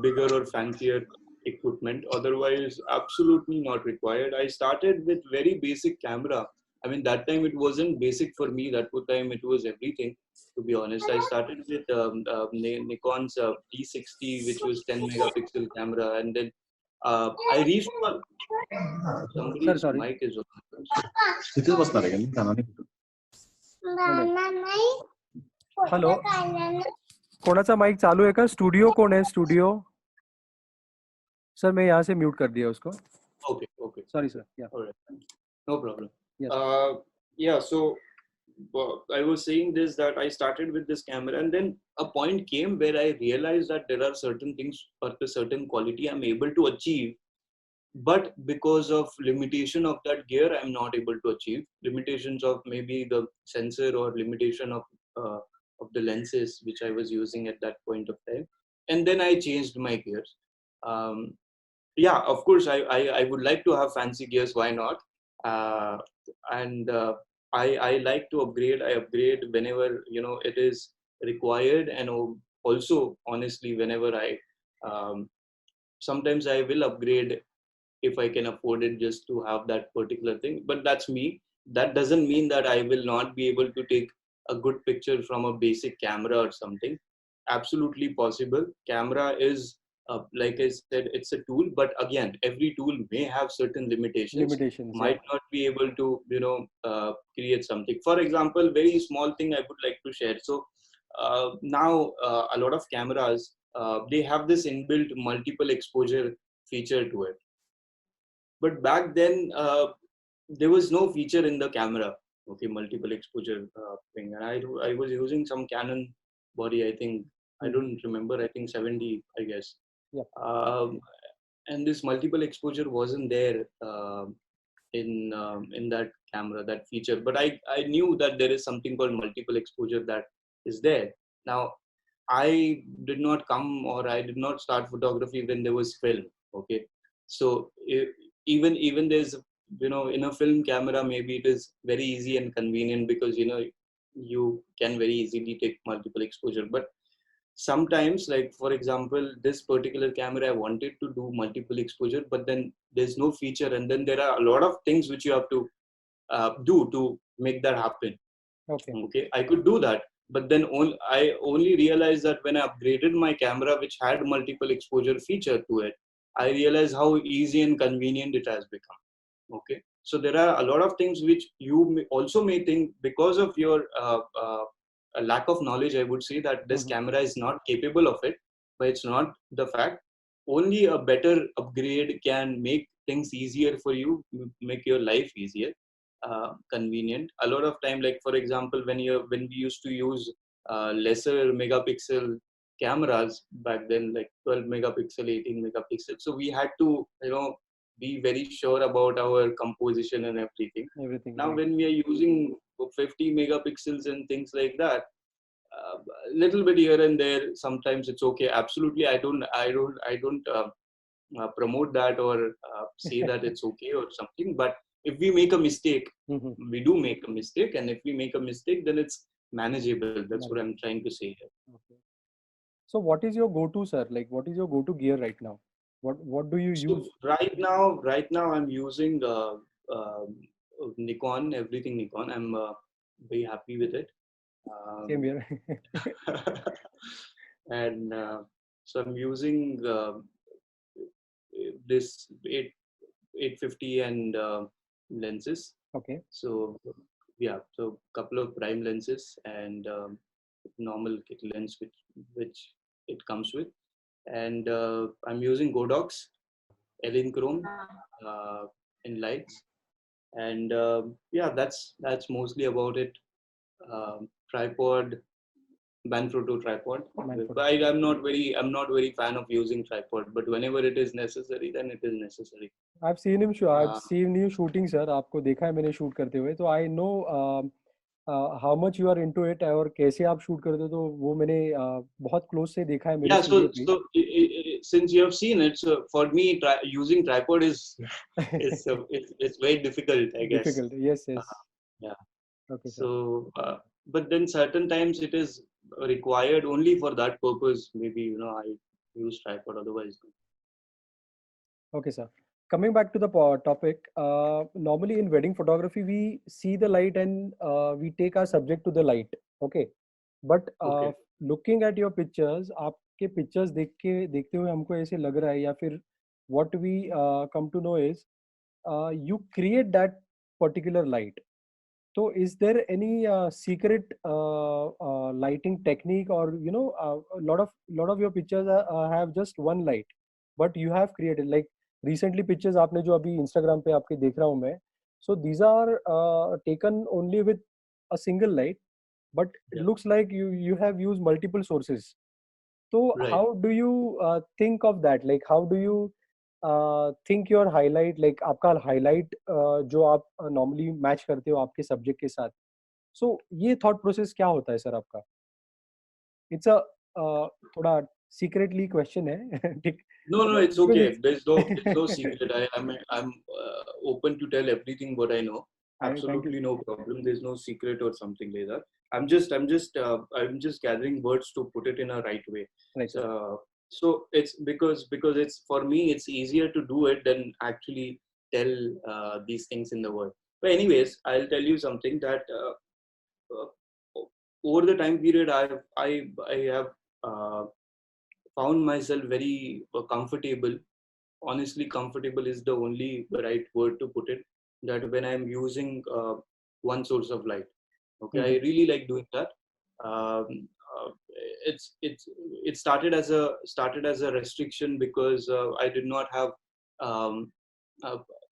[SPEAKER 2] bigger or fancier equipment. Otherwise, absolutely not required. I started with very basic camera. I mean, that time it wasn't basic for me. That time it was everything. To be honest, I started with Nikon's D60, which was 10 megapixel camera, and then I reached to
[SPEAKER 1] sir
[SPEAKER 2] somebody's
[SPEAKER 1] sorry.
[SPEAKER 2] mic is on.
[SPEAKER 3] तिथेच बसणार आहे का मी कानाने
[SPEAKER 1] hello, कोणाचा mic चालू आहे का? Studio कोण आहे? स्टुडिओ सर, मैं यहाँ से म्यूट कर दिया उसको.
[SPEAKER 2] Okay.
[SPEAKER 1] Sorry sir. या.
[SPEAKER 2] All right. No problem.
[SPEAKER 1] Yes.
[SPEAKER 2] Yeah, so I was saying this, that I started with this camera, and then a point came where I realized that there are certain things at a certain quality I'm able to achieve, but because of limitation of that gear, I'm not able to achieve. Limitations of maybe the sensor or limitation of the lenses which I was using at that point of time, and then I changed my gears. Yeah, of course, I would like to have fancy gears. Why not? And I like to upgrade. I upgrade whenever it is required, and also honestly whenever I sometimes I will upgrade if I can afford it, just to have that particular thing. But that's me. That doesn't mean that I will not be able to take a good picture from a basic camera or something. Absolutely possible. Camera is like I said, it's a tool, but again, every tool may have certain limitations. Might not be able to create something. For example, very small thing I would like to share. So now a lot of cameras they have this inbuilt multiple exposure feature to it, but back then there was no feature in the camera. Okay, multiple exposure thing, and I was using some Canon body. I think I don't remember. I think 70, I guess.
[SPEAKER 1] Yeah.
[SPEAKER 2] And this multiple exposure wasn't there in that camera, that feature. But I knew that there is something called multiple exposure that is there. Now I did not come, or I did not start photography when there was film. Okay, so even there's in a film camera, maybe it is very easy and convenient because you can very easily take multiple exposure. But sometimes, like for example, this particular camera, I wanted to do multiple exposure, but then there's no feature, and then there are a lot of things which you have to do to make that happen. Okay, I could do that, but then I only realized that when I upgraded my camera, which had multiple exposure feature to it, I realized how easy and convenient it has become. Okay, so there are a lot of things which you also may think, because of your a lack of knowledge, I would say, that this camera is not capable of it, but it's not the fact. Only a better upgrade can make things easier for you, make your life easier, convenient. A lot of time, like for example, when we used to use lesser megapixel cameras back then, like 12 megapixel, 18 megapixel, so we had to be very sure about our composition and everything. Now
[SPEAKER 1] right.
[SPEAKER 2] When we are using 50 megapixels and things like that, a little bit here and there, sometimes it's okay. Absolutely, I don't promote that or say that it's okay or something. But if we make a mistake, we do make a mistake, and if we make a mistake, then it's manageable. That's what I'm trying to say here.
[SPEAKER 1] Okay. So what is your go-to, sir? Like, what is your go-to gear right now? What do you use?
[SPEAKER 2] Right now I'm using Nikon, everything Nikon. I'm very happy with it.
[SPEAKER 1] Same here.
[SPEAKER 2] And so I'm using this 850 and lenses.
[SPEAKER 1] Okay.
[SPEAKER 2] So yeah, so couple of prime lenses and normal kit lens, which it comes with, and I'm using Godox Elinchrom in lights, and yeah, that's mostly about it. Tripod, Manfrotto tripod.
[SPEAKER 1] Manfrotto.
[SPEAKER 2] But I'm not very fan of using tripod, but whenever it is necessary, then it is necessary.
[SPEAKER 1] I've seen him I've seen you shooting, sir. आपको देखा है मैंने shoot करते हुए, तो I know how much you are into it और कैसे आप शूट करते हो, तो वो मैंने बहुत क्लोज से देखा है मेरे
[SPEAKER 2] Yeah,
[SPEAKER 1] स्टूडियो पे.
[SPEAKER 2] so since you have seen it, so for me, using tripod is it's very difficult, I guess.
[SPEAKER 1] Difficult, yes, yes.
[SPEAKER 2] Yeah.
[SPEAKER 1] Okay, sir.
[SPEAKER 2] So, but then certain times it is required only for that purpose. Maybe I use tripod, otherwise.
[SPEAKER 1] Okay, sir. Coming back to the topic, normally in wedding photography, we see the light and we take our subject to the light. Okay. But
[SPEAKER 2] Okay.
[SPEAKER 1] looking at your pictures, आपके pictures देखते हुए हमको ऐसे लग रहा है, या फिर what we come to know is you create that particular light. So is there any secret lighting technique, or a lot of your pictures have just one light, but you have created like recently pictures आपने जो अभी Instagram पे आपके देख रहा हूँ मैं, so these are taken only with a single light, but it looks like you have used multiple sources. So
[SPEAKER 2] Right.
[SPEAKER 1] how do you think of that? Like how do you think your highlight, like आपका highlight जो आप normally match करते हो आपके subject के साथ, so ये thought process क्या होता है सर आपका? It's a थोड़ा secretly question है. ठीक?
[SPEAKER 2] No, it's
[SPEAKER 1] Because
[SPEAKER 2] okay.
[SPEAKER 1] it's-
[SPEAKER 2] There's no secret. I'm open to tell everything what I know.
[SPEAKER 1] Thank you.
[SPEAKER 2] Absolutely no problem. There's no secret or something like that. I'm just gathering words to put it in a right way.
[SPEAKER 1] Right.
[SPEAKER 2] So it's because it's, for me, it's easier to do it than actually tell these things in the world. But anyways, I'll tell you something that over the time period I have found myself very comfortable. Honestly, comfortable is the only right word to put it. That when I'm using one source of light, okay, I really like doing that. It started as a restriction because I did not have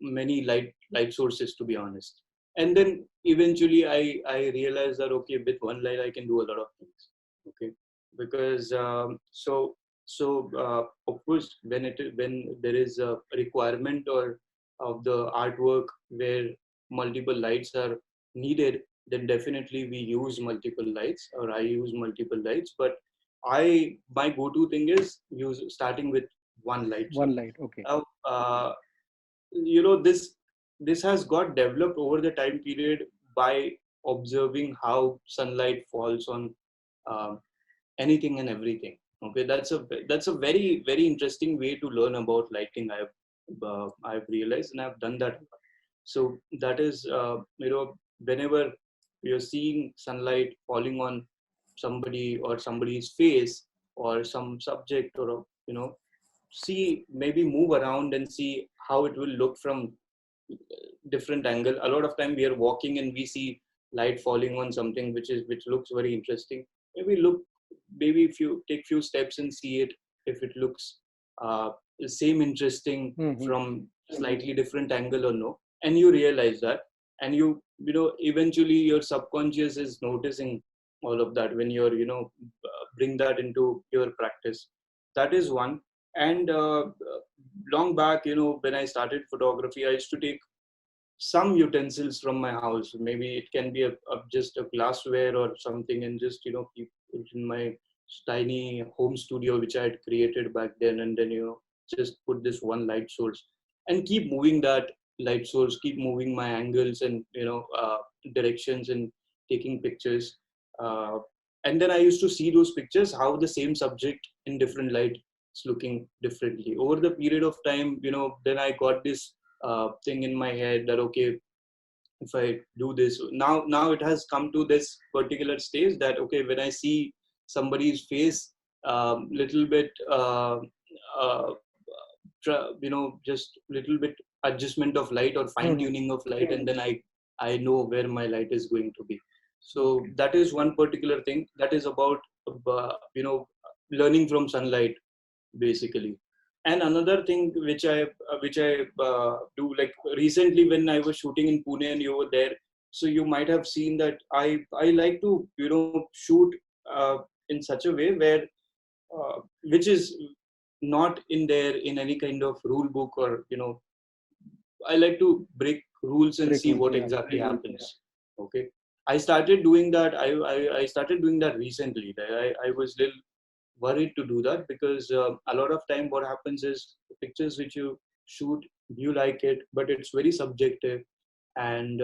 [SPEAKER 2] many light sources, to be honest. And then eventually I realized that okay, with one light I can do a lot of things. Okay, because of course when there is a requirement or of the artwork where multiple lights are needed, then definitely we use multiple lights, or I use multiple lights. But my go-to thing is starting with one light.
[SPEAKER 1] One light, okay.
[SPEAKER 2] Now, this has got developed over the time period by observing how sunlight falls on anything and everything. Okay, that's a very, very interesting way to learn about lighting. I've realized, and I've done that. So that is whenever you're seeing sunlight falling on somebody or somebody's face or some subject, or see, maybe move around and see how it will look from different angle. A lot of time we are walking and we see light falling on something which looks very interesting. Maybe if you take few steps and see it, if it looks the same interesting from slightly different angle or no, and you realize that, and eventually your subconscious is noticing all of that when you're bring that into your practice. That is one. And long back, when I started photography, I used to take some utensils from my house. Maybe it can be just a glassware or something, and just keep it in my tiny home studio which I had created back then, and then just put this one light source and keep moving that light source, keep moving my angles and directions, and taking pictures. And then I used to see those pictures, how the same subject in different light is looking differently over the period of time. Then I got this thing in my head that okay, if I do this now it has come to this particular stage that okay, when I see somebody's face little bit just little bit adjustment of light or fine tuning of light, and then I know where my light is going to be. So that is one particular thing that is about learning from sunlight basically. And another thing which I do, like recently when I was shooting in Pune and you were there, so you might have seen that I like to shoot in such a way where which is not in there in any kind of rule book, or I like to break rules and
[SPEAKER 1] Break
[SPEAKER 2] see
[SPEAKER 1] rules,
[SPEAKER 2] what
[SPEAKER 1] yeah.
[SPEAKER 2] exactly happens. Okay, I started doing that. I started doing that recently. I was little worried to do that because a lot of time what happens is the pictures which you shoot, you like it, but it's very subjective. And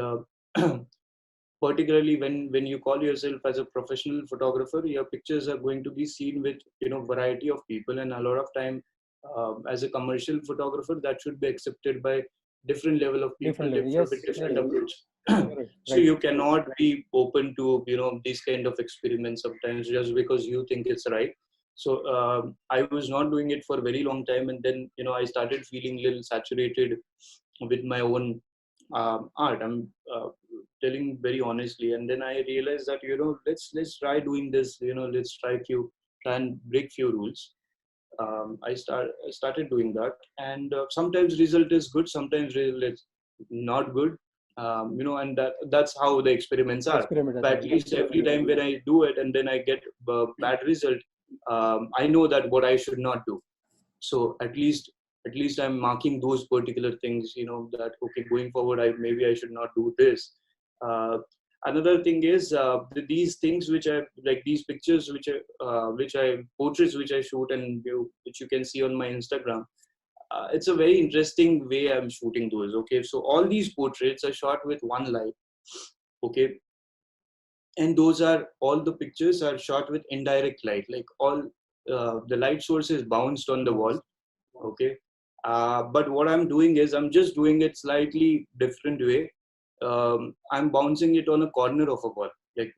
[SPEAKER 2] particularly when you call yourself as a professional photographer, your pictures are going to be seen with variety of people, and a lot of time as a commercial photographer, that should be accepted by different level of people,
[SPEAKER 1] Different level. Yes,
[SPEAKER 2] with different
[SPEAKER 1] correct.
[SPEAKER 2] approach.
[SPEAKER 1] Correct.
[SPEAKER 2] So
[SPEAKER 1] Right.
[SPEAKER 2] you cannot be open to these kind of experiments sometimes just because you think it's right. So I was not doing it for a very long time, and then I started feeling a little saturated with my own art. I'm telling very honestly, and then I realized that let's try doing this. Let's try and break few rules. I started doing that, and sometimes result is good, sometimes result is not good. And that's how the experiments are.
[SPEAKER 1] Experiment as
[SPEAKER 2] But
[SPEAKER 1] well.
[SPEAKER 2] at
[SPEAKER 1] Yeah.
[SPEAKER 2] least every time when I do it and then I get bad result, I know that what I should not do. So at least I'm marking those particular things, that okay, going forward maybe I should not do this. uh, Another thing is these things which I like, these pictures which I portraits which I shoot, and which you can see on my Instagram. It's a very interesting way I'm shooting those. Okay, so all these portraits are shot with one light. Okay, and those are all the pictures are shot with indirect light, like all the light source is bounced on the wall. Okay, but what I'm doing is I'm just doing it slightly different way. I'm bouncing it on a corner of a wall, like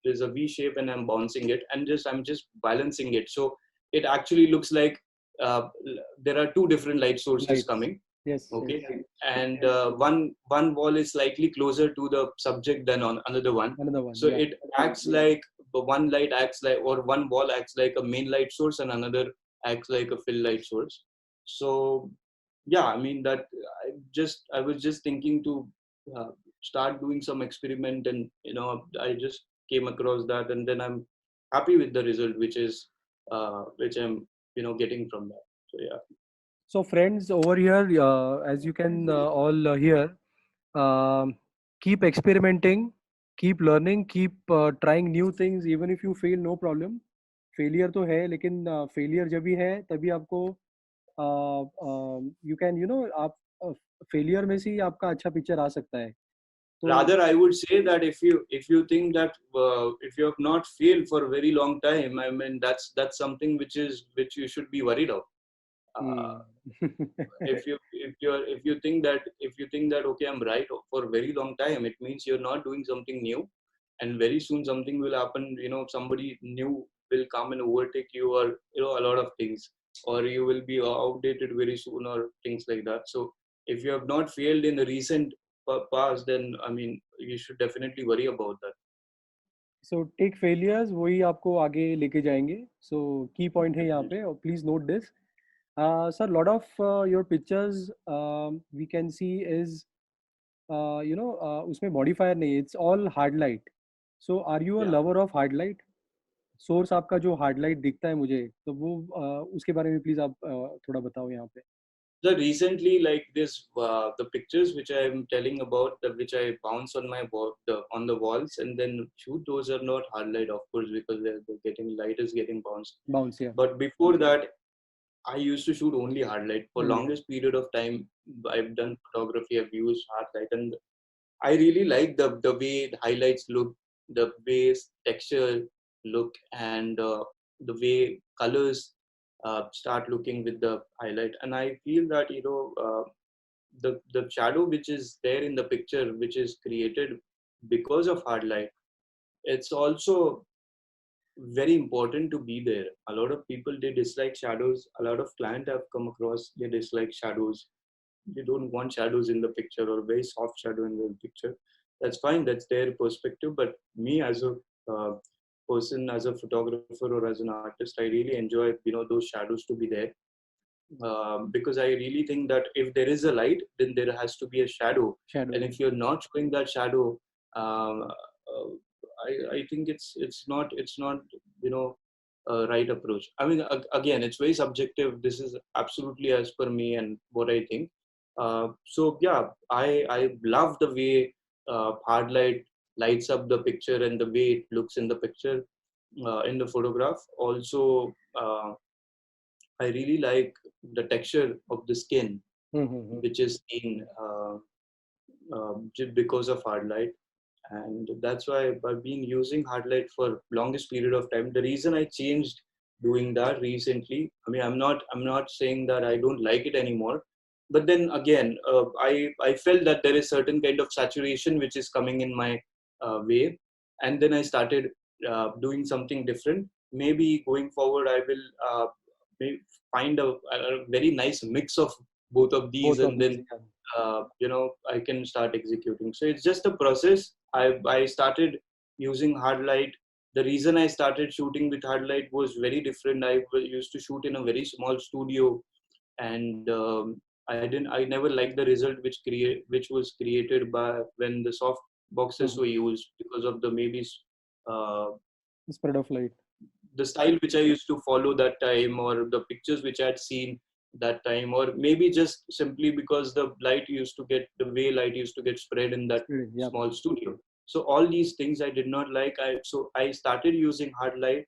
[SPEAKER 2] there's a V shape, and I'm bouncing it, and I'm just balancing it, so it actually looks like uh, there are two different light sources
[SPEAKER 1] Lights.
[SPEAKER 2] coming.
[SPEAKER 1] Yes.
[SPEAKER 2] Okay,
[SPEAKER 1] Yes.
[SPEAKER 2] and one wall is slightly closer to the subject than on another one.
[SPEAKER 1] Another one.
[SPEAKER 2] So
[SPEAKER 1] Yeah.
[SPEAKER 2] it acts like one light acts like, or one wall acts like a main light source, and another acts like a fill light source. So yeah, I mean that I was just thinking to uh, start doing some experiment, and I just came across that, and then I'm happy with the result, which I'm getting from that. So yeah.
[SPEAKER 1] So friends over here, as you can all hear, um, keep experimenting, keep learning, keep trying new things. Even if you fail, no problem. Failure तो है, लेकिन failure जब भी है तभी आपको you can आप failure में से ही आपका अच्छा पिक्चर आ सकता है. तो
[SPEAKER 2] Rather, I would say that if you think that if you have not failed for a very long time, I mean that's something which you should be worried of. Uh, if you think that okay, I'm right for a very long time, it means you're not doing something new, and very soon something will happen. Somebody new will come and overtake you, or a lot of things, or you will be outdated very soon, or things like that. So if you have not failed in the recent past, then I mean you should definitely worry about that.
[SPEAKER 1] So take failures वही आपको आगे लेके जाएंगे. सो की point है यहाँ पे, और please note this. Sir, lot of your pictures we can see is उसमें modifier नहीं, it's all hard light. So are you a
[SPEAKER 2] Yeah.
[SPEAKER 1] lover of hard light? Source आपका जो हार्ड लाइट दिखता है मुझे, तो वो उसके बारे में प्लीज आप थोड़ा बताओ यहाँ पे.
[SPEAKER 2] So recently, like this, the pictures which I am telling about, which I bounce on my wall, on the walls, and then shoot. Those are not hard light, of course, because they're getting light is getting bounced.
[SPEAKER 1] Bounce या
[SPEAKER 2] But before that, I used to shoot only hard light for
[SPEAKER 1] Only.
[SPEAKER 2] longest period of time. I've done photography. I've used hard light, and I really like the way the highlights look, the way texture look, and the way colors start looking with the highlight. And I feel that the shadow which is there in the picture, which is created because of hard light, it's also very important to be there. A lot of people, they dislike shadows. A lot of clients have come across, they dislike shadows. They don't want shadows in the picture, or very soft shadow in the picture. That's fine, that's their perspective. But me as a person, as a photographer or as an artist, I really enjoy, those shadows to be there. Because I really think that if there is a light, then there has to be a shadow.
[SPEAKER 1] Shadow.
[SPEAKER 2] And if you're not showing that shadow, I think it's not a right approach. I mean, again, it's very subjective. This is absolutely as per me and what I think. So yeah, I love the way hard light lights up the picture and the way it looks in the picture, in the photograph. Also, I really like the texture of the skin, which is seen just because of hard light. And that's why I've been using hard light for longest period of time. The reason I changed doing that recently, I mean, I'm not saying that I don't like it anymore, but then again, I felt that there is certain kind of saturation which is coming in my way, and then I started doing something different. Maybe going forward, I will maybe find a very nice mix of both of these,
[SPEAKER 1] Both of
[SPEAKER 2] and
[SPEAKER 1] these.
[SPEAKER 2] then
[SPEAKER 1] Yeah.
[SPEAKER 2] I can start executing. So it's just a process. I started using hard light. The reason I started shooting with hard light was very different. Used to shoot in a very small studio, and I never liked the result which was created by when the soft boxes were used, because of the maybe uh,
[SPEAKER 1] Spread of light.
[SPEAKER 2] the style which I used to follow that time, or the pictures which I had seen that time, or maybe just simply because the way light used to get spread in that
[SPEAKER 1] Yeah.
[SPEAKER 2] small studio. So all these things I did not like. So I started using hard light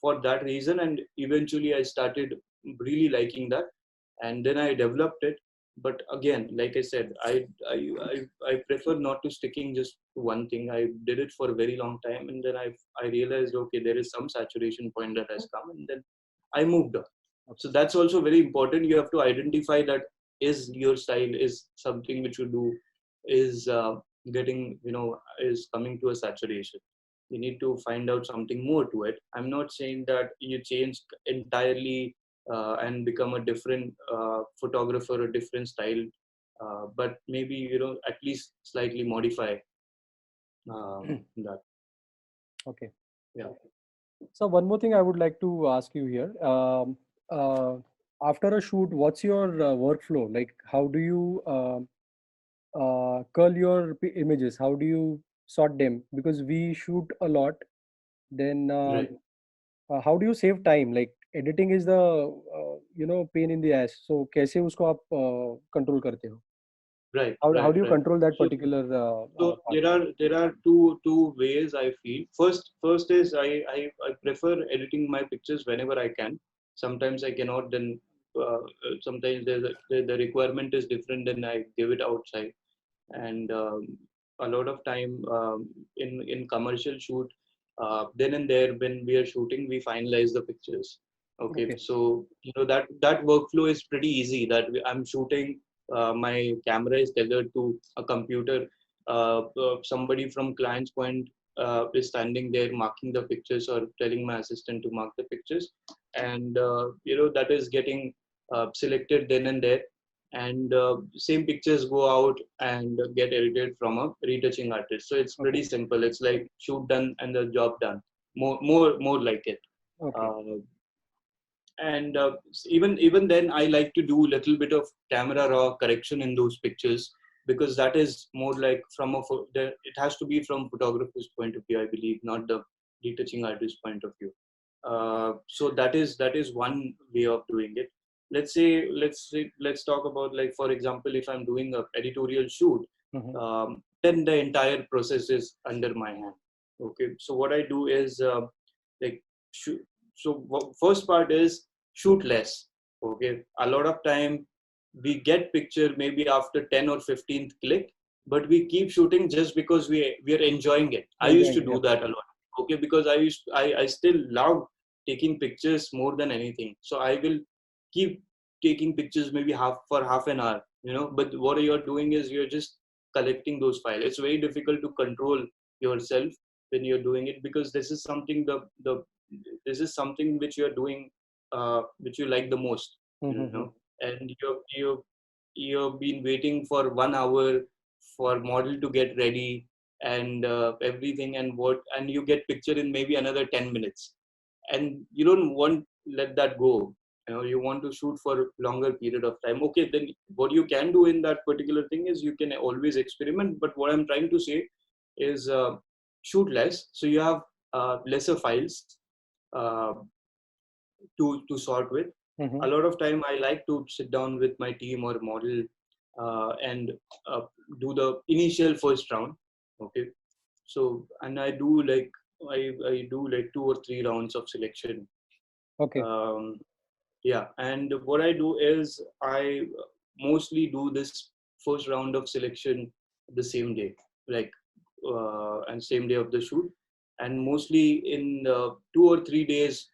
[SPEAKER 2] for that reason, and eventually I started really liking that, and then I developed it. But again, like I said, I prefer not to sticking just to one thing. I did it for a very long time, and then I realized, okay, there is some saturation point that has come, and then I moved on. So that's also very important. You have to identify that is your style is something which you do is getting is coming to a saturation. You need to find out something more to it. I'm not saying that you change entirely and become a different photographer, a different style, but maybe at least slightly modify that.
[SPEAKER 1] Okay.
[SPEAKER 2] Yeah.
[SPEAKER 1] So one more thing I would like to ask you here. After a shoot, what's your workflow? Like, how do you curl your images? How do you sort them? Because we shoot a lot. Then
[SPEAKER 2] Right.
[SPEAKER 1] how do you save time? Like editing is the pain in the ass. So कैसे उसको आप control करते हो?
[SPEAKER 2] Right.
[SPEAKER 1] How do you
[SPEAKER 2] Right.
[SPEAKER 1] control that
[SPEAKER 2] So,
[SPEAKER 1] particular
[SPEAKER 2] so
[SPEAKER 1] part?
[SPEAKER 2] there are two ways I feel. First is I prefer editing my pictures whenever I can. Sometimes I cannot. Then sometimes the requirement is different. Then I give it outside. And a lot of time in commercial shoot, then and there when we are shooting, we finalize the pictures. Okay,
[SPEAKER 1] Okay.
[SPEAKER 2] so that workflow is pretty easy. I'm shooting, my camera is tethered to a computer. Somebody from client's point is standing there marking the pictures, or telling my assistant to mark the pictures, and that is getting selected then and there, and same pictures go out and get edited from a retouching artist. So it's pretty simple. It's like shoot done and the job done. More like it.
[SPEAKER 1] Okay.
[SPEAKER 2] And even then, I like to do a little bit of camera raw correction in those pictures, because that is more like it has to be from photographer's point of view, I believe, not the retouching artist point of view. So that is one way of doing it. Let's talk about, like, for example, if I'm doing a editorial shoot, then the entire process is under my hand. Okay, so what I do is like shoot. So first part is shoot less. Okay, a lot of time we get picture maybe after 10 or 15th click, but we keep shooting just because we are enjoying it. I used to do that a lot. Okay, because I still love taking pictures more than anything. So I will keep taking pictures maybe half an hour, but what you're doing is you're just collecting those files. It's very difficult to control yourself when you're doing it, because this is something this is something which you're doing, which you like the most, and you've been waiting for 1 hour for model to get ready, and everything, and you get picture in maybe another 10 minutes, and you don't want let that go. You want to shoot for a longer period of time. Okay, then what you can do in that particular thing is you can always experiment. But what I'm trying to say is shoot less, so you have lesser files uh, to sort with.
[SPEAKER 1] Mm-hmm.
[SPEAKER 2] A lot of time I like to sit down with my team or model and do the initial first round. Okay, so and I do like I do like 2 or 3 rounds of selection.
[SPEAKER 1] Okay.
[SPEAKER 2] Yeah, and what I do is I mostly do this first round of selection the same day, like and same day of the shoot, and mostly in 2 or 3 days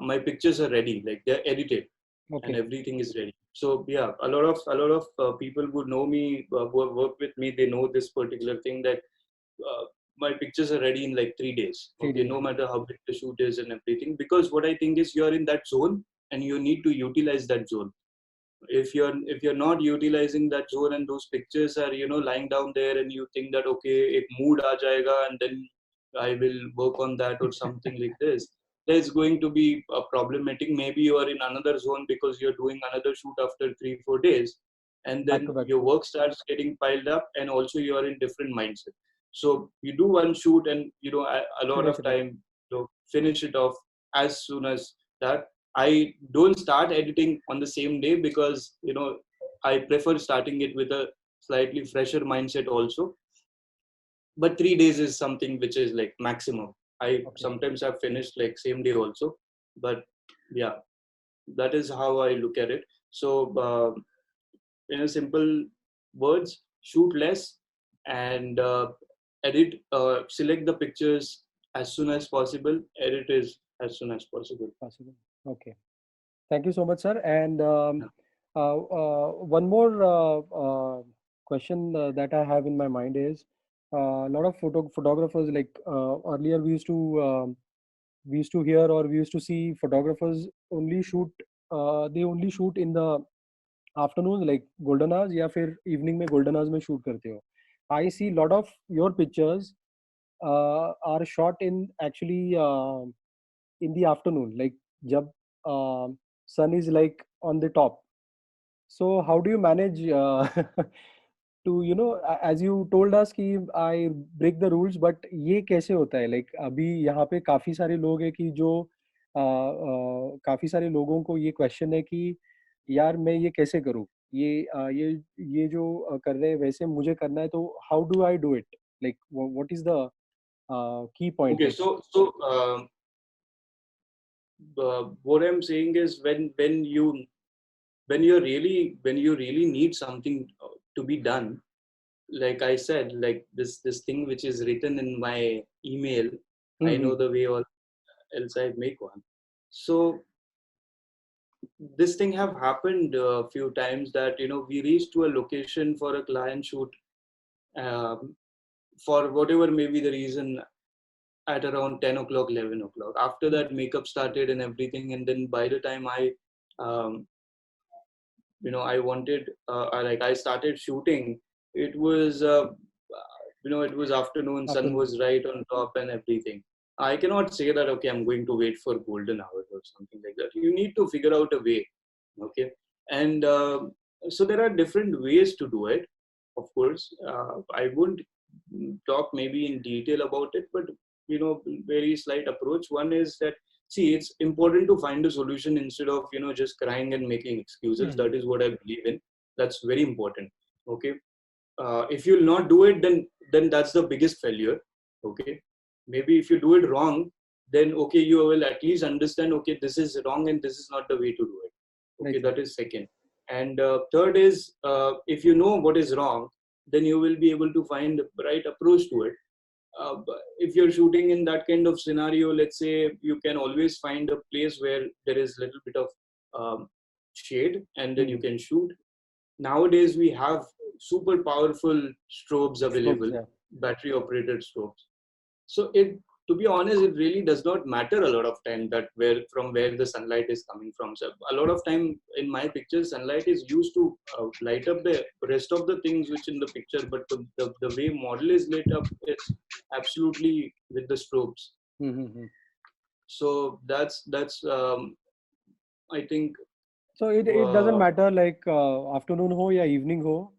[SPEAKER 2] my pictures are ready, like they're edited and
[SPEAKER 1] Okay.
[SPEAKER 2] everything is ready. So yeah, a lot of people who know me, who have worked with me, they know this particular thing, that my pictures are ready in like 3 days.
[SPEAKER 1] 3
[SPEAKER 2] Okay,
[SPEAKER 1] days.
[SPEAKER 2] no matter how big the shoot is and everything, because what I think is you're in that zone and you need to utilize that zone. If you're not utilizing that zone and those pictures are lying down there, and you think that okay, ek mood aa jayega and then I will work on that or something like this, there's going to be a problematic. Maybe you are in another zone because you're doing another shoot after 3-4 days, and
[SPEAKER 1] Back
[SPEAKER 2] then
[SPEAKER 1] to back
[SPEAKER 2] your
[SPEAKER 1] shoot.
[SPEAKER 2] work starts getting piled up, and also you are in different mindset. So you do one shoot, and a lot
[SPEAKER 1] Finish
[SPEAKER 2] of
[SPEAKER 1] it off.
[SPEAKER 2] time finish it off as soon as that. I don't start editing on the same day because I prefer starting it with a slightly fresher mindset also. But 3 days is something which is like maximum. I
[SPEAKER 1] Okay.
[SPEAKER 2] sometimes have finished like same day also, but yeah, that is how I look at it. So in a simple words, shoot less and select the pictures as soon as possible. Edit is as soon as possible.
[SPEAKER 1] Possible. Okay. Thank you so much, sir. And
[SPEAKER 2] Yeah.
[SPEAKER 1] one more question that I have in my mind is a lot of photographers, like earlier we used to hear or we used to see photographers only shoot, they only shoot in the afternoons, like golden hours, या फिर evening में golden hours में shoot करते हो. I see lot of your pictures are shot in actually in the afternoon, like jab sun is like on the top. So how do you manage to as you told us कि I break the rules, but ये कैसे होता है? Like अभी यहाँ पे काफी सारे लोग हैं कि जो काफी सारे लोगों को ये क्वेश्चन है कि यार मैं ये कैसे करूँ? ये जो कर रहे हैं वैसे मुझे करना है, तो how do I do it? Like what is the key point?
[SPEAKER 2] Okay,
[SPEAKER 1] Like
[SPEAKER 2] so what I'm saying is when you really need something to be done, like I said, like this thing which is written in my email, I know the way, or else I make one. So this thing have happened a few times that we reach to a location for a client shoot, um, for whatever may be the reason, at around 10 o'clock, 11 o'clock. After that, makeup started and everything, and then by the time um, I wanted, like I started shooting, it was it was afternoon, sun
[SPEAKER 1] afternoon.
[SPEAKER 2] was right on top and everything. I cannot say that okay, I'm going to wait for golden hours or something like that. You need to figure out a way. Okay, and so there are different ways to do it. Of course, I wouldn't talk maybe in detail about it, but very slight approach. One is that, see, it's important to find a solution instead of just crying and making excuses. That is what I believe in. That's very important. Okay, if you'll not do it, then that's the biggest failure. Okay, maybe if you do it wrong, then okay, you will at least understand, okay, this is wrong and this is not the way to do it. Okay,
[SPEAKER 1] Right.
[SPEAKER 2] that is second. And third is, if you know what is wrong, then you will be able to find the right approach to it. If you're shooting in that kind of scenario, let's say, you can always find a place where there is a little bit of shade, and then you can shoot. Nowadays we have super powerful strobes available,
[SPEAKER 1] yeah.
[SPEAKER 2] battery operated strobes. So it to be honest, it really does not matter a lot of time that from where the sunlight is coming from. So a lot of time in my pictures, sunlight is used to light up the rest of the things which in the picture, but the way model is lit up is absolutely with the strobes.
[SPEAKER 1] Mm-hmm.
[SPEAKER 2] So that's I think.
[SPEAKER 1] So it doesn't matter like afternoon ho ya evening ho.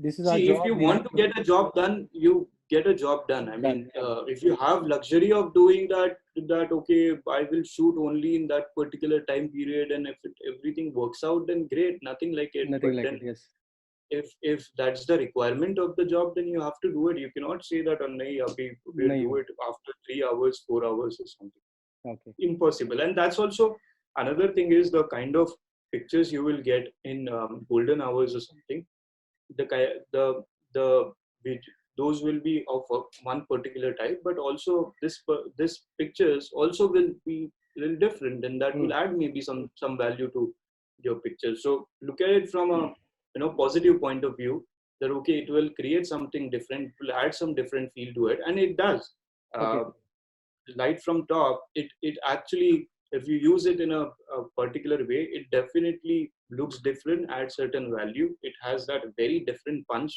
[SPEAKER 1] This is our
[SPEAKER 2] See,
[SPEAKER 1] job.
[SPEAKER 2] if you
[SPEAKER 1] We
[SPEAKER 2] want
[SPEAKER 1] have
[SPEAKER 2] to get a job done, you get a job done. I mean, if you have luxury of doing that okay, I will shoot only in that particular time period, and if everything works out, then great, nothing like it.
[SPEAKER 1] nothing
[SPEAKER 2] But
[SPEAKER 1] like
[SPEAKER 2] then,
[SPEAKER 1] it. Yes.
[SPEAKER 2] if that's the requirement of the job, then you have to do it. You cannot say that, oh, nahi, we'll
[SPEAKER 1] Nahi
[SPEAKER 2] do
[SPEAKER 1] ho.
[SPEAKER 2] it after 3 hours, 4 hours, or something.
[SPEAKER 1] Okay.
[SPEAKER 2] Impossible. And that's also another thing is the kind of pictures you will get in golden hours or something. The those will be of one particular type, but also this pictures also will be a little different, and that will add maybe some value to your picture. So look at it from a positive point of view, that okay, it will create something different, it will add some different feel to it, and it does.
[SPEAKER 1] Okay.
[SPEAKER 2] Light from top, it actually, if you use it in a particular way, it definitely looks different, adds certain value. It has that very different punch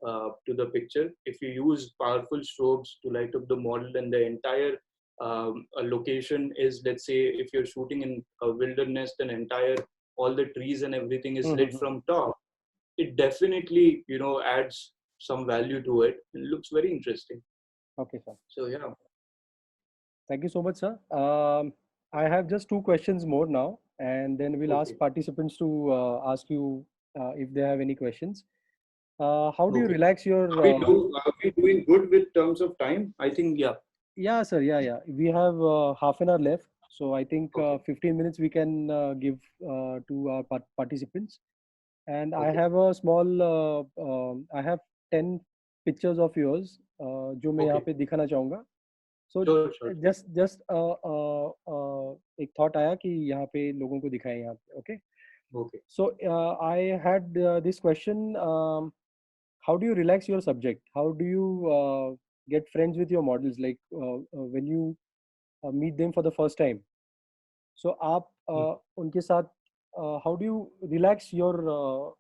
[SPEAKER 2] to the picture. If you use powerful strobes to light up the model, and the entire a location is, let's say, if you're shooting in a wilderness, then entire all the trees and everything is lit from top, it definitely adds some value to it. It looks very interesting.
[SPEAKER 1] Okay, sir.
[SPEAKER 2] So yeah.
[SPEAKER 1] Thank you so much, sir. I have just 2 questions more now, and then we'll ask participants to ask you if they have any questions. How do you relax your?
[SPEAKER 2] Are we doing good with terms of time? I think, yeah.
[SPEAKER 1] Yeah, sir. Yeah. We have half an hour left, so I think 15 minutes we can give to our participants. And I have a small. I have 10 pictures of yours, जो मैं यहाँ पे दिखाना चाहूँगा. So
[SPEAKER 2] sure.
[SPEAKER 1] just एक thought आया कि यहाँ पे लोगों को दिखाएं यहाँ पे.
[SPEAKER 2] Okay.
[SPEAKER 1] So I had this question. How do you relax your subject? How do you get friends with your models? Like when you meet them for the first time. So आप उनके साथ how do you relax your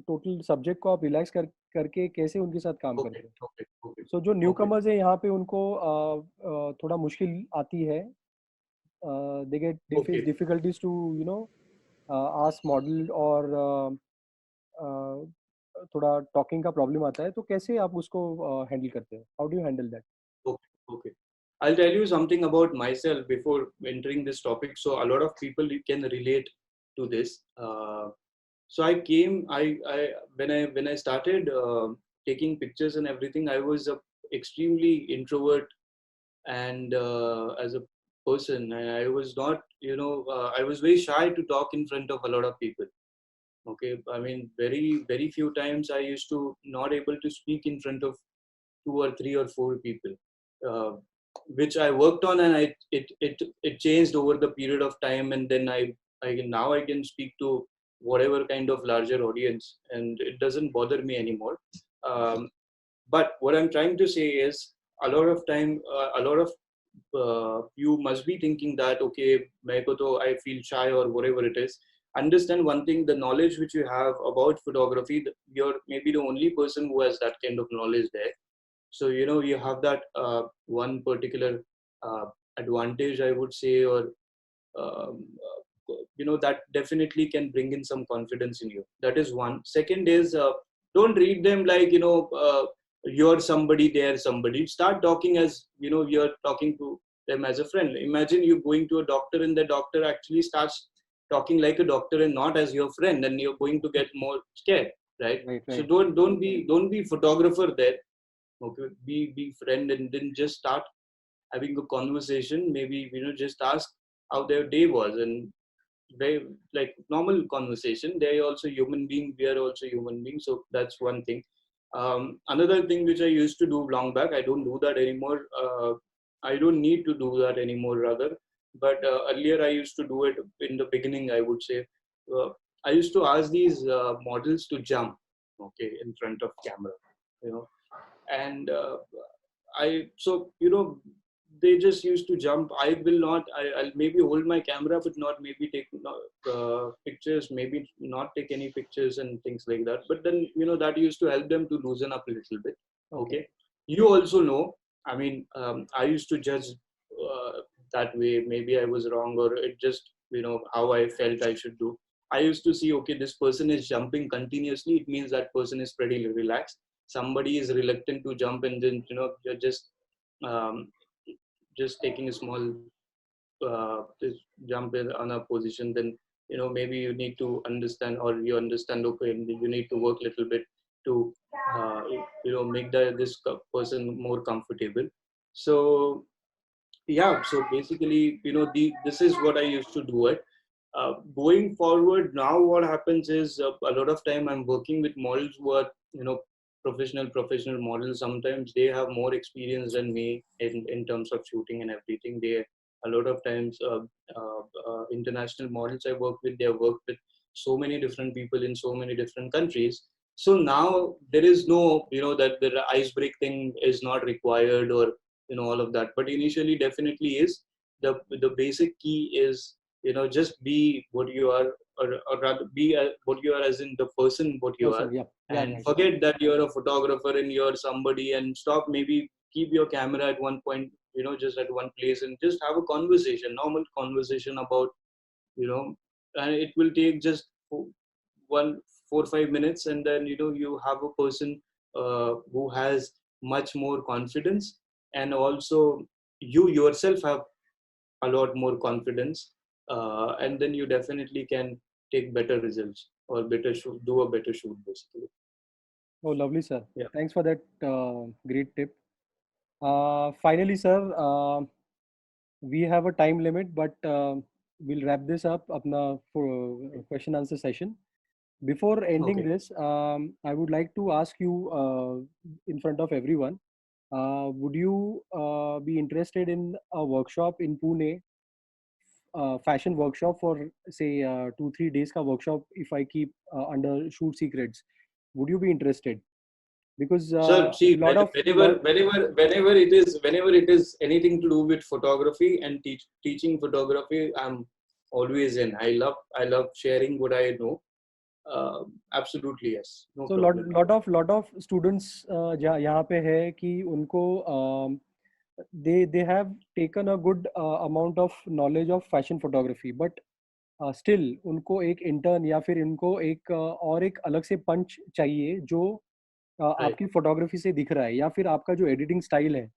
[SPEAKER 1] total subject को आप relax करके कैसे उनके साथ काम करते हो? So जो newcomers है यहाँ पे उनको थोड़ा मुश्किल आती है. They face difficulties to ask model और थोड़ा talking का problem आता है. तो कैसे आप उसको handle करते हो? How do you handle that?
[SPEAKER 2] Okay. I'll tell you something about myself before entering this topic, so a lot of people can relate to this. So I came, when I started taking pictures and everything, I was a extremely introvert, and as a person, and I was not, I was very shy to talk in front of a lot of people. Okay, I mean, very few times I used to not able to speak in front of 2 or 3 or 4 people, which I worked on, and it changed over the period of time, and then now I can speak to whatever kind of larger audience, and it doesn't bother me anymore. But what I'm trying to say is, a lot of time, a lot of you must be thinking that, okay, I feel shy or whatever it is. Understand one thing: the knowledge which you have about photography, you're maybe the only person who has that kind of knowledge there. So you have that one particular advantage, I would say, or um, that definitely can bring in some confidence in you. That is one. Second is, don't read them like you're somebody, they're somebody. Start talking as you're talking to them as a friend. Imagine you going to a doctor, and the doctor actually starts talking like a doctor and not as your friend, and you're going to get more scared, right? So don't be photographer there. Okay, be friend, and then just start having a conversation. Maybe just ask how their day was, and very like normal conversation. They're also human being, we are also human beings. So that's one thing. Another thing which I used to do long back, I don't do that anymore. I don't need to do that anymore, rather. But earlier I used to do it in the beginning, I would say. I used to ask these models to jump, okay, in front of camera, and so they just used to jump. I will not. I'll maybe hold my camera, but not maybe take pictures. Maybe not take any pictures and things like that. But then that used to help them to loosen up a little bit. Okay. You also know. I mean, I used to judge that way. Maybe I was wrong, or it just how I felt I should do. I used to see, okay, this person is jumping continuously. It means that person is pretty relaxed. Somebody is reluctant to jump, and then you're um, just taking a small just jump in on a position. Then maybe you need to understand, or you understand, okay, you need to work a little bit to make this person more comfortable. So yeah, so basically this is what I used to do it. Going forward now, what happens is a lot of time I'm working with models who are professional models. Sometimes they have more experience than me in terms of shooting and everything. They a lot of times international models I work with, they have worked with so many different people in so many different countries. So now there is no that the ice break thing is not required, or all of that. But initially definitely is. The basic key is just be what you are, or rather be what you are, as in the person what you are.
[SPEAKER 1] Yeah.
[SPEAKER 2] And forget that you're a photographer and you're somebody, and stop. Maybe keep your camera at one point, just at one place, and just have a conversation, normal conversation about and it will take just 4 or 5 minutes, and then you have a person who has much more confidence, and also you yourself have a lot more confidence, and then you definitely can take better results, or better shoot, do a better shoot basically.
[SPEAKER 1] Oh, lovely, sir.
[SPEAKER 2] Yeah.
[SPEAKER 1] Thanks for that great tip. Finally, sir, we have a time limit, but we'll wrap this up apna for question answer session. Before ending
[SPEAKER 2] Okay.
[SPEAKER 1] this, I would like to ask you in front of everyone, would you be interested in a workshop in Pune, fashion workshop for say 2-3 days ka workshop if I keep under shoot secrets? Would you be interested? Because
[SPEAKER 2] Sir, see,
[SPEAKER 1] lot of
[SPEAKER 2] whenever it is anything to do with photography and teaching photography, I'm always in. I love sharing what I know. Absolutely yes, no
[SPEAKER 1] so
[SPEAKER 2] problem.
[SPEAKER 1] lot of students यहाँ पे है कि उनको they have taken a good amount of knowledge of fashion photography, but still उनको एक intern या फिर इनको एक और एक अलग से punch चाहिए जो आपकी photography से दिख रहा है, या फिर आपका जो editing style है.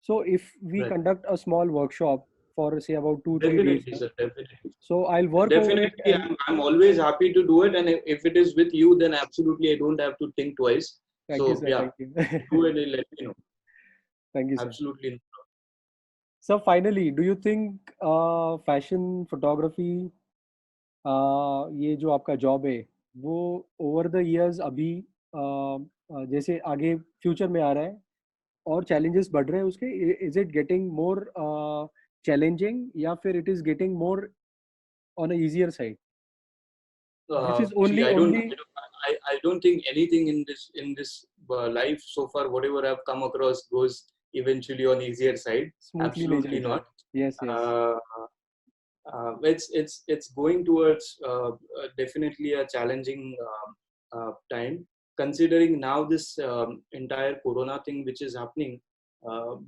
[SPEAKER 1] So if we conduct a small workshop for say about 2-3 days,
[SPEAKER 2] Sir, definitely.
[SPEAKER 1] so I'll work over it.
[SPEAKER 2] Definitely, I'm always happy to do it, and if it is with you, then absolutely I don't have to think twice.
[SPEAKER 1] Thank
[SPEAKER 2] So
[SPEAKER 1] you, sir.
[SPEAKER 2] yeah,
[SPEAKER 1] Thank you.
[SPEAKER 2] do it and let me know.
[SPEAKER 1] Thank you, sir.
[SPEAKER 2] Absolutely.
[SPEAKER 1] So finally, do you think fashion photography, ये जो आपका job है, वो over the years अभी जैसे आगे future में आ रहा है और चैलेंजेस बढ़ रहे हैं उसके, is it getting more challenging या फिर it is getting more on a easier side? This is
[SPEAKER 2] See,
[SPEAKER 1] only
[SPEAKER 2] I don't think anything in this life so far, whatever I've come across, goes eventually on easier side.
[SPEAKER 1] smoothly
[SPEAKER 2] Absolutely
[SPEAKER 1] नहीं
[SPEAKER 2] not.
[SPEAKER 1] Yes, yes.
[SPEAKER 2] It's going towards definitely a challenging time, considering now this entire corona thing which is happening.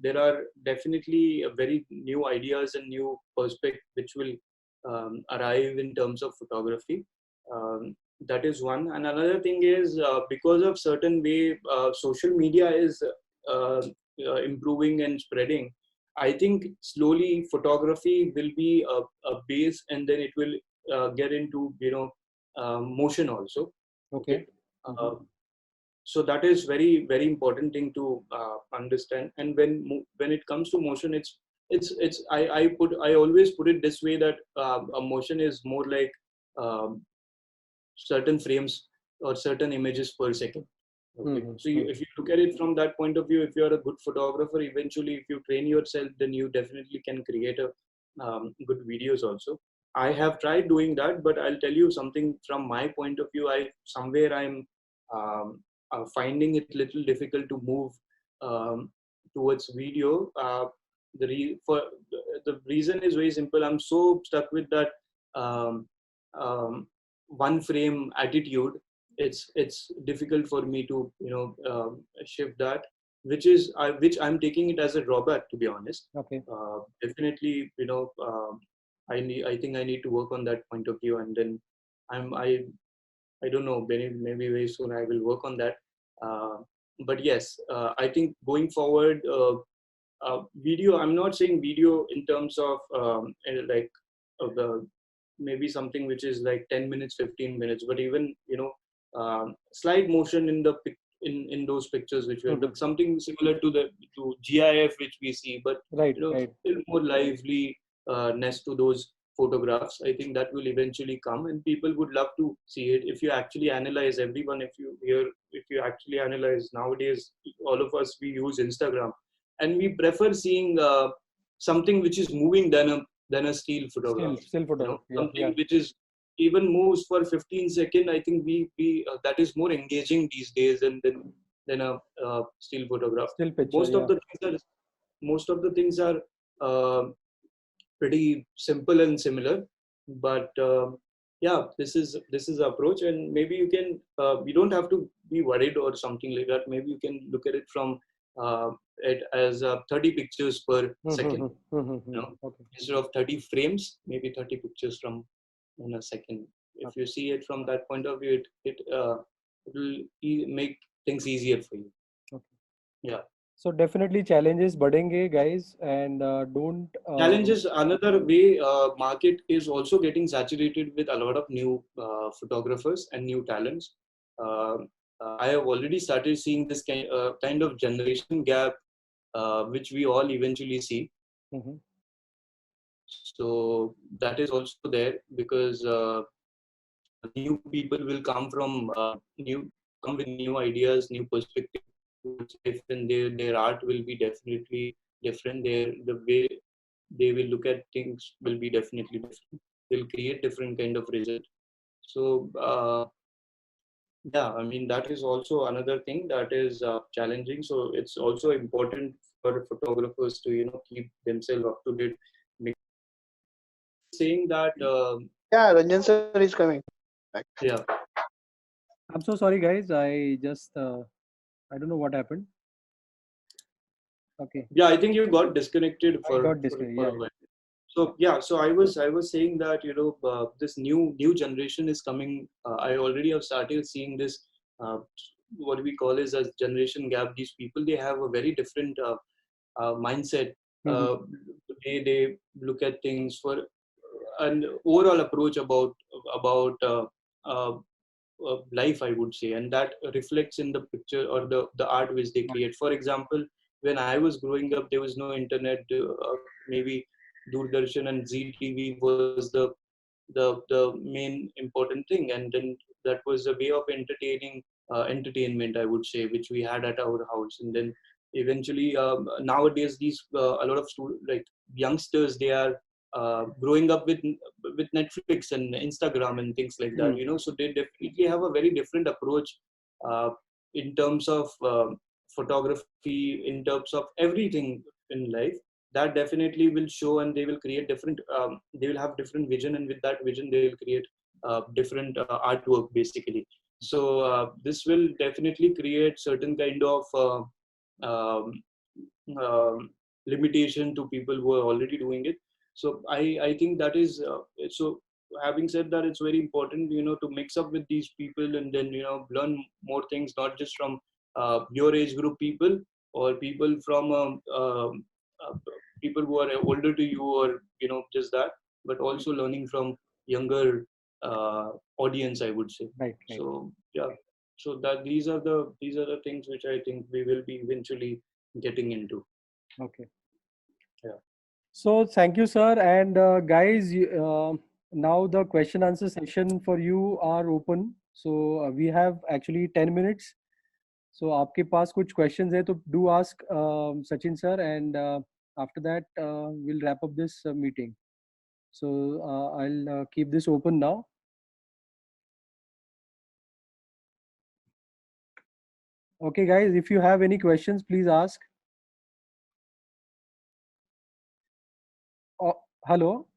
[SPEAKER 2] There are definitely very new ideas and new perspectives which will arrive in terms of photography. That is one. And another thing is because of certain way social media is improving and spreading. I think slowly photography will be a base, and then it will get into motion also.
[SPEAKER 1] Okay.
[SPEAKER 2] So that is very very important thing to understand. And when it comes to motion, I always put it this way, that a motion is more like certain frames or certain images per second. Okay. So if you look at it from that point of view, if you are a good photographer, eventually if you train yourself, then you definitely can create a good videos also. I have tried doing that, but I'll tell you something from my point of view. I'm finding it little difficult to move towards video. The reason is very simple. I'm so stuck with that um, one frame attitude. It's difficult for me to shift that, which I'm taking it as a drawback, to be honest.
[SPEAKER 1] Okay.
[SPEAKER 2] Definitely, I think I need to work on that point of view, and then I don't know, maybe very soon I will work on that. But yes, I think going forward, video. I'm not saying video in terms of like the maybe something which is like 10 minutes, 15 minutes, but even slide motion in the in those pictures which were something similar to GIF which we see, but
[SPEAKER 1] right.
[SPEAKER 2] still more lively ness to those photographs. I think that will eventually come, and people would love to see it. If you actually analyze everyone, if you actually analyze nowadays, all of us, we use Instagram, and we prefer seeing something which is moving than a still photograph.
[SPEAKER 1] Still photograph.
[SPEAKER 2] Something which is even moves for 15 seconds. I think we that is more engaging these days than a still photograph.
[SPEAKER 1] Still picture.
[SPEAKER 2] Most of the things are pretty simple and similar, but yeah, this is the approach, and maybe you don't have to be worried or something like that. Maybe you can look at it from it as 30 pictures per second.
[SPEAKER 1] Okay.
[SPEAKER 2] Instead of 30 frames, maybe 30 pictures in a second. If you see it from that point of view, it will make things easier for you.
[SPEAKER 1] Okay.
[SPEAKER 2] Yeah.
[SPEAKER 1] So definitely challenges badenge, guys, and don't.
[SPEAKER 2] Challenges. Another way, market is also getting saturated with a lot of new photographers and new talents. I have already started seeing this kind of generation gap, which we all eventually see. So that is also there, because new people will come with new ideas, new perspectives, and their art will be definitely different. The way they will look at things will be definitely different. They'll create different kind of result. So yeah, I mean, that is also another thing that is challenging. So it's also important for photographers to keep themselves up to date. Saying that
[SPEAKER 4] yeah, Ranjan sir is coming back.
[SPEAKER 2] Yeah,
[SPEAKER 1] I'm so sorry, guys. I just I don't know what happened. Okay.
[SPEAKER 2] Yeah, I think you got disconnected for
[SPEAKER 1] a while.
[SPEAKER 2] So yeah, so I was saying that this new generation is coming. I already have started seeing this. What we call is as generation gap. These people, they have a very different mindset. They look at things for an overall approach about life, I would say, and that reflects in the picture or the art which they create. For example, when I was growing up, there was no internet. Maybe Doordarshan and ZTV was the main important thing, and then that was a way of entertainment, I would say, which we had at our house. And then eventually, nowadays, these a lot of like youngsters, they are growing up with Netflix and Instagram and things like that. So they definitely have a very different approach in terms of photography, in terms of everything in life. That definitely will show, and they will create different. They will have different vision, and with that vision, they will create different artwork, basically. So this will definitely create certain kind of um, limitation to people who are already doing it. So I think that is so. Having said that, it's very important to mix up with these people, and then learn more things, not just from your age group people, or people from people who are older to you, or just that, but also learning from younger audience, I would say.
[SPEAKER 1] Right.
[SPEAKER 2] So yeah, so that these are the things which I think we will be eventually getting into.
[SPEAKER 1] Okay.
[SPEAKER 2] Yeah.
[SPEAKER 1] So thank you, sir. And guys, now the question answer session for you are open. So we have actually 10 minutes. So आपके पास कुछ questions है तो do ask Sachin sir, and after that we'll wrap up this meeting. So I'll keep this open now. Okay, guys, if you have any questions, please ask. Hello.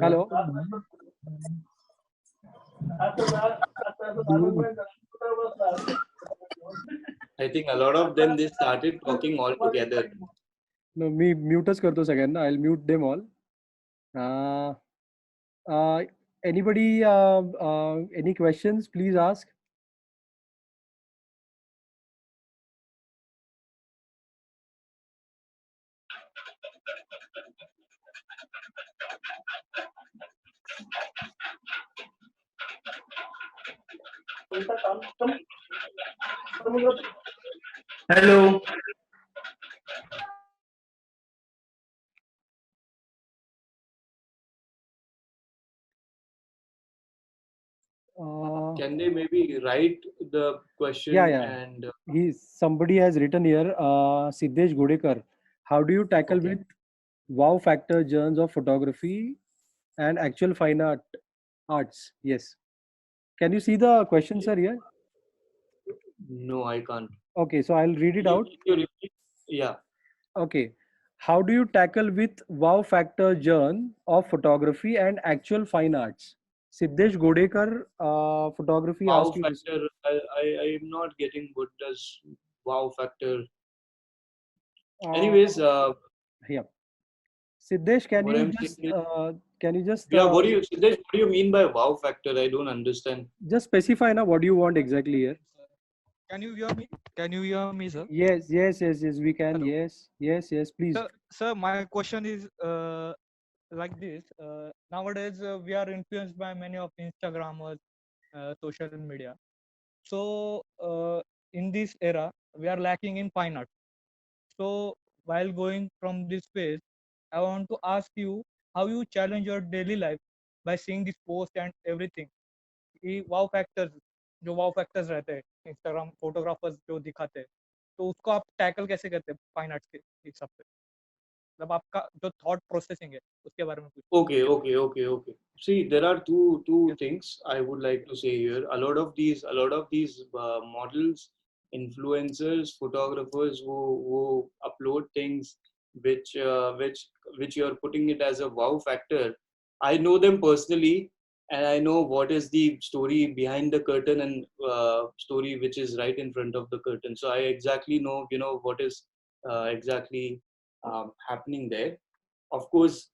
[SPEAKER 1] Hello.
[SPEAKER 2] I think a lot of them they started talking all together.
[SPEAKER 1] No, me mute us करतो सगळ्यांना. I'll mute them all. Uh, uh, anybody? Any questions? Please ask.
[SPEAKER 5] Hello.
[SPEAKER 2] Can they maybe write the question
[SPEAKER 1] Yeah.
[SPEAKER 2] and
[SPEAKER 1] Somebody has written here. Siddesh Godekar. How do you tackle
[SPEAKER 2] Okay.
[SPEAKER 1] with wow factor genres of photography and actual fine arts? Yes. Can you see the question, sir? Here.
[SPEAKER 2] no, I can't.
[SPEAKER 1] Okay, so I'll read it out.
[SPEAKER 2] Can you repeat? Yeah.
[SPEAKER 1] Okay. How do you tackle with wow factor genre of photography and actual fine arts? Siddesh Godekar, photography
[SPEAKER 2] Wow
[SPEAKER 1] asked you this.
[SPEAKER 2] factor. I am not getting what does wow factor. Anyways,
[SPEAKER 1] Yeah. Siddesh,
[SPEAKER 2] what I'm saying is,
[SPEAKER 1] can you just
[SPEAKER 2] yeah. Siddesh, what do you mean by wow factor? I don't understand.
[SPEAKER 1] just specify now what do you want exactly here?
[SPEAKER 5] Can you hear me? Can you hear me, sir?
[SPEAKER 1] Yes, we can.
[SPEAKER 5] Hello.
[SPEAKER 1] Yes, please.
[SPEAKER 5] Sir, my question is like this. Nowadays, we are influenced by many of Instagrammers, social media. So, in this era, we are lacking in fine art. So, while going from this phase, I want to ask you how you challenge your daily life by seeing this post and everything. ये वाव factors जो वाव factors रहते हैं Instagram photographers जो दिखाते हैं तो उसको आप टैकल कैसे करते हैं फाइन आर्ट्स के हिसाब से मतलब आपका जो थॉट प्रोसेसिंग है उसके बारे में कुछ
[SPEAKER 2] Okay. See, there are two
[SPEAKER 5] Yes.
[SPEAKER 2] things I would like to say here. A lot of these models, influencers, photographers who upload things which which you are putting it as a wow factor. I know them personally, and I know what is the story behind the curtain and story which is right in front of the curtain. So I exactly know what is exactly happening there. Of course,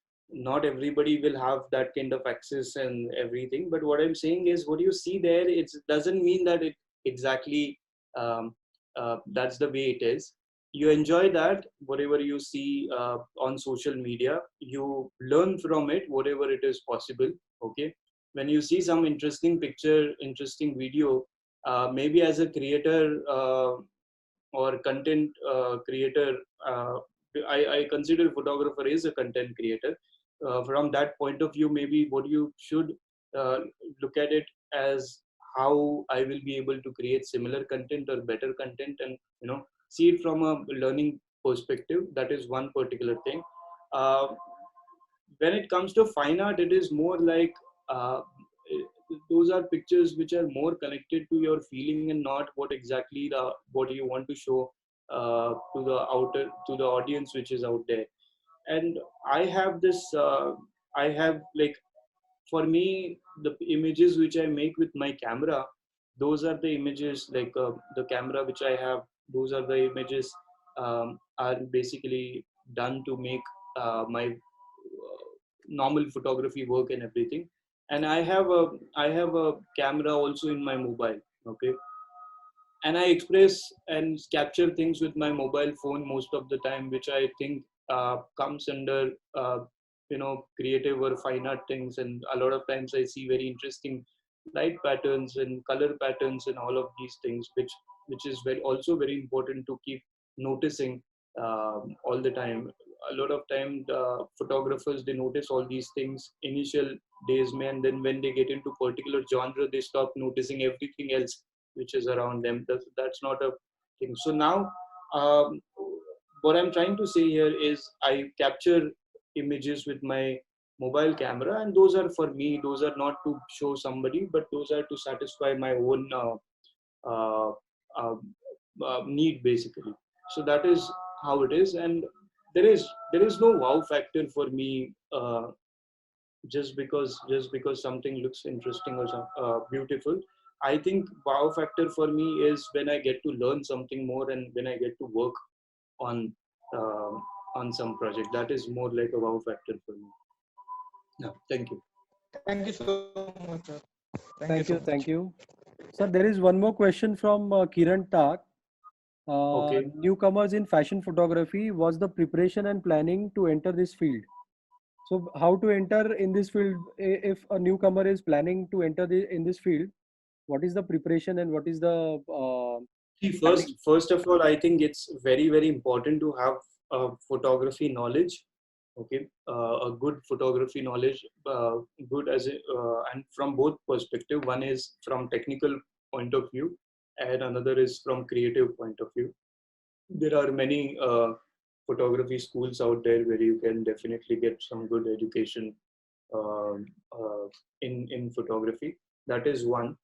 [SPEAKER 2] not everybody will have that kind of access and everything, but what I'm saying is what you see there, it doesn't mean that it exactly that's the way it is. You enjoy that whatever you see on social media, you learn from it whatever it is possible. Okay, when you see some interesting picture, interesting video, maybe as a creator or content creator, I consider photographer is a content creator. From that point of view, maybe what you should uh, look at it as how I will be able to create similar content or better content, and see it from a learning perspective. That is one particular thing. Uh, when it comes to fine art, it is more like those are pictures which are more connected to your feeling and not what you want to show to the audience which is out there. And I have this I have like, for me, the images which I make with my camera, those are the images like the camera which I have, those are the images are basically done to make my normal photography work and everything. And I have a camera also in my mobile. Okay, and I express and capture things with my mobile phone most of the time, which I think comes under creative or fine art things. And a lot of times I see very interesting light patterns and color patterns and all of these things, which is also very important to keep noticing all the time. A lot of time the photographers, they notice all these things initial days, man, and then when they get into particular genre, they stop noticing everything else which is around them. That's not a thing. So now, what I'm trying to say here is I capture images with my mobile camera, and those are for me. Those are not to show somebody, but those are to satisfy my own uh, uh, need basically. So that is how it is, and there is no wow factor for me. Just because something looks interesting or beautiful. I think wow factor for me is when I get to learn something more and when I get to work on um, on some project. That is more like a wow factor for me. Yeah, thank you.
[SPEAKER 5] Thank you so much, sir.
[SPEAKER 1] Thank you. Thank you. Sir, there is one more question from Kiran Tak.
[SPEAKER 2] Okay.
[SPEAKER 1] Newcomers in fashion photography, was the preparation and planning to enter this field? So how to enter in this field if a newcomer is planning to enter in this field? What is the preparation and what is the
[SPEAKER 2] See,
[SPEAKER 1] planning?
[SPEAKER 2] first of all, I think it's very, very important to have photography knowledge. Okay, a good photography knowledge, good as and from both perspective. One is from technical point of view, and another is from creative point of view. There are many photography schools out there where you can definitely get some good education um, uh, in photography. That is one.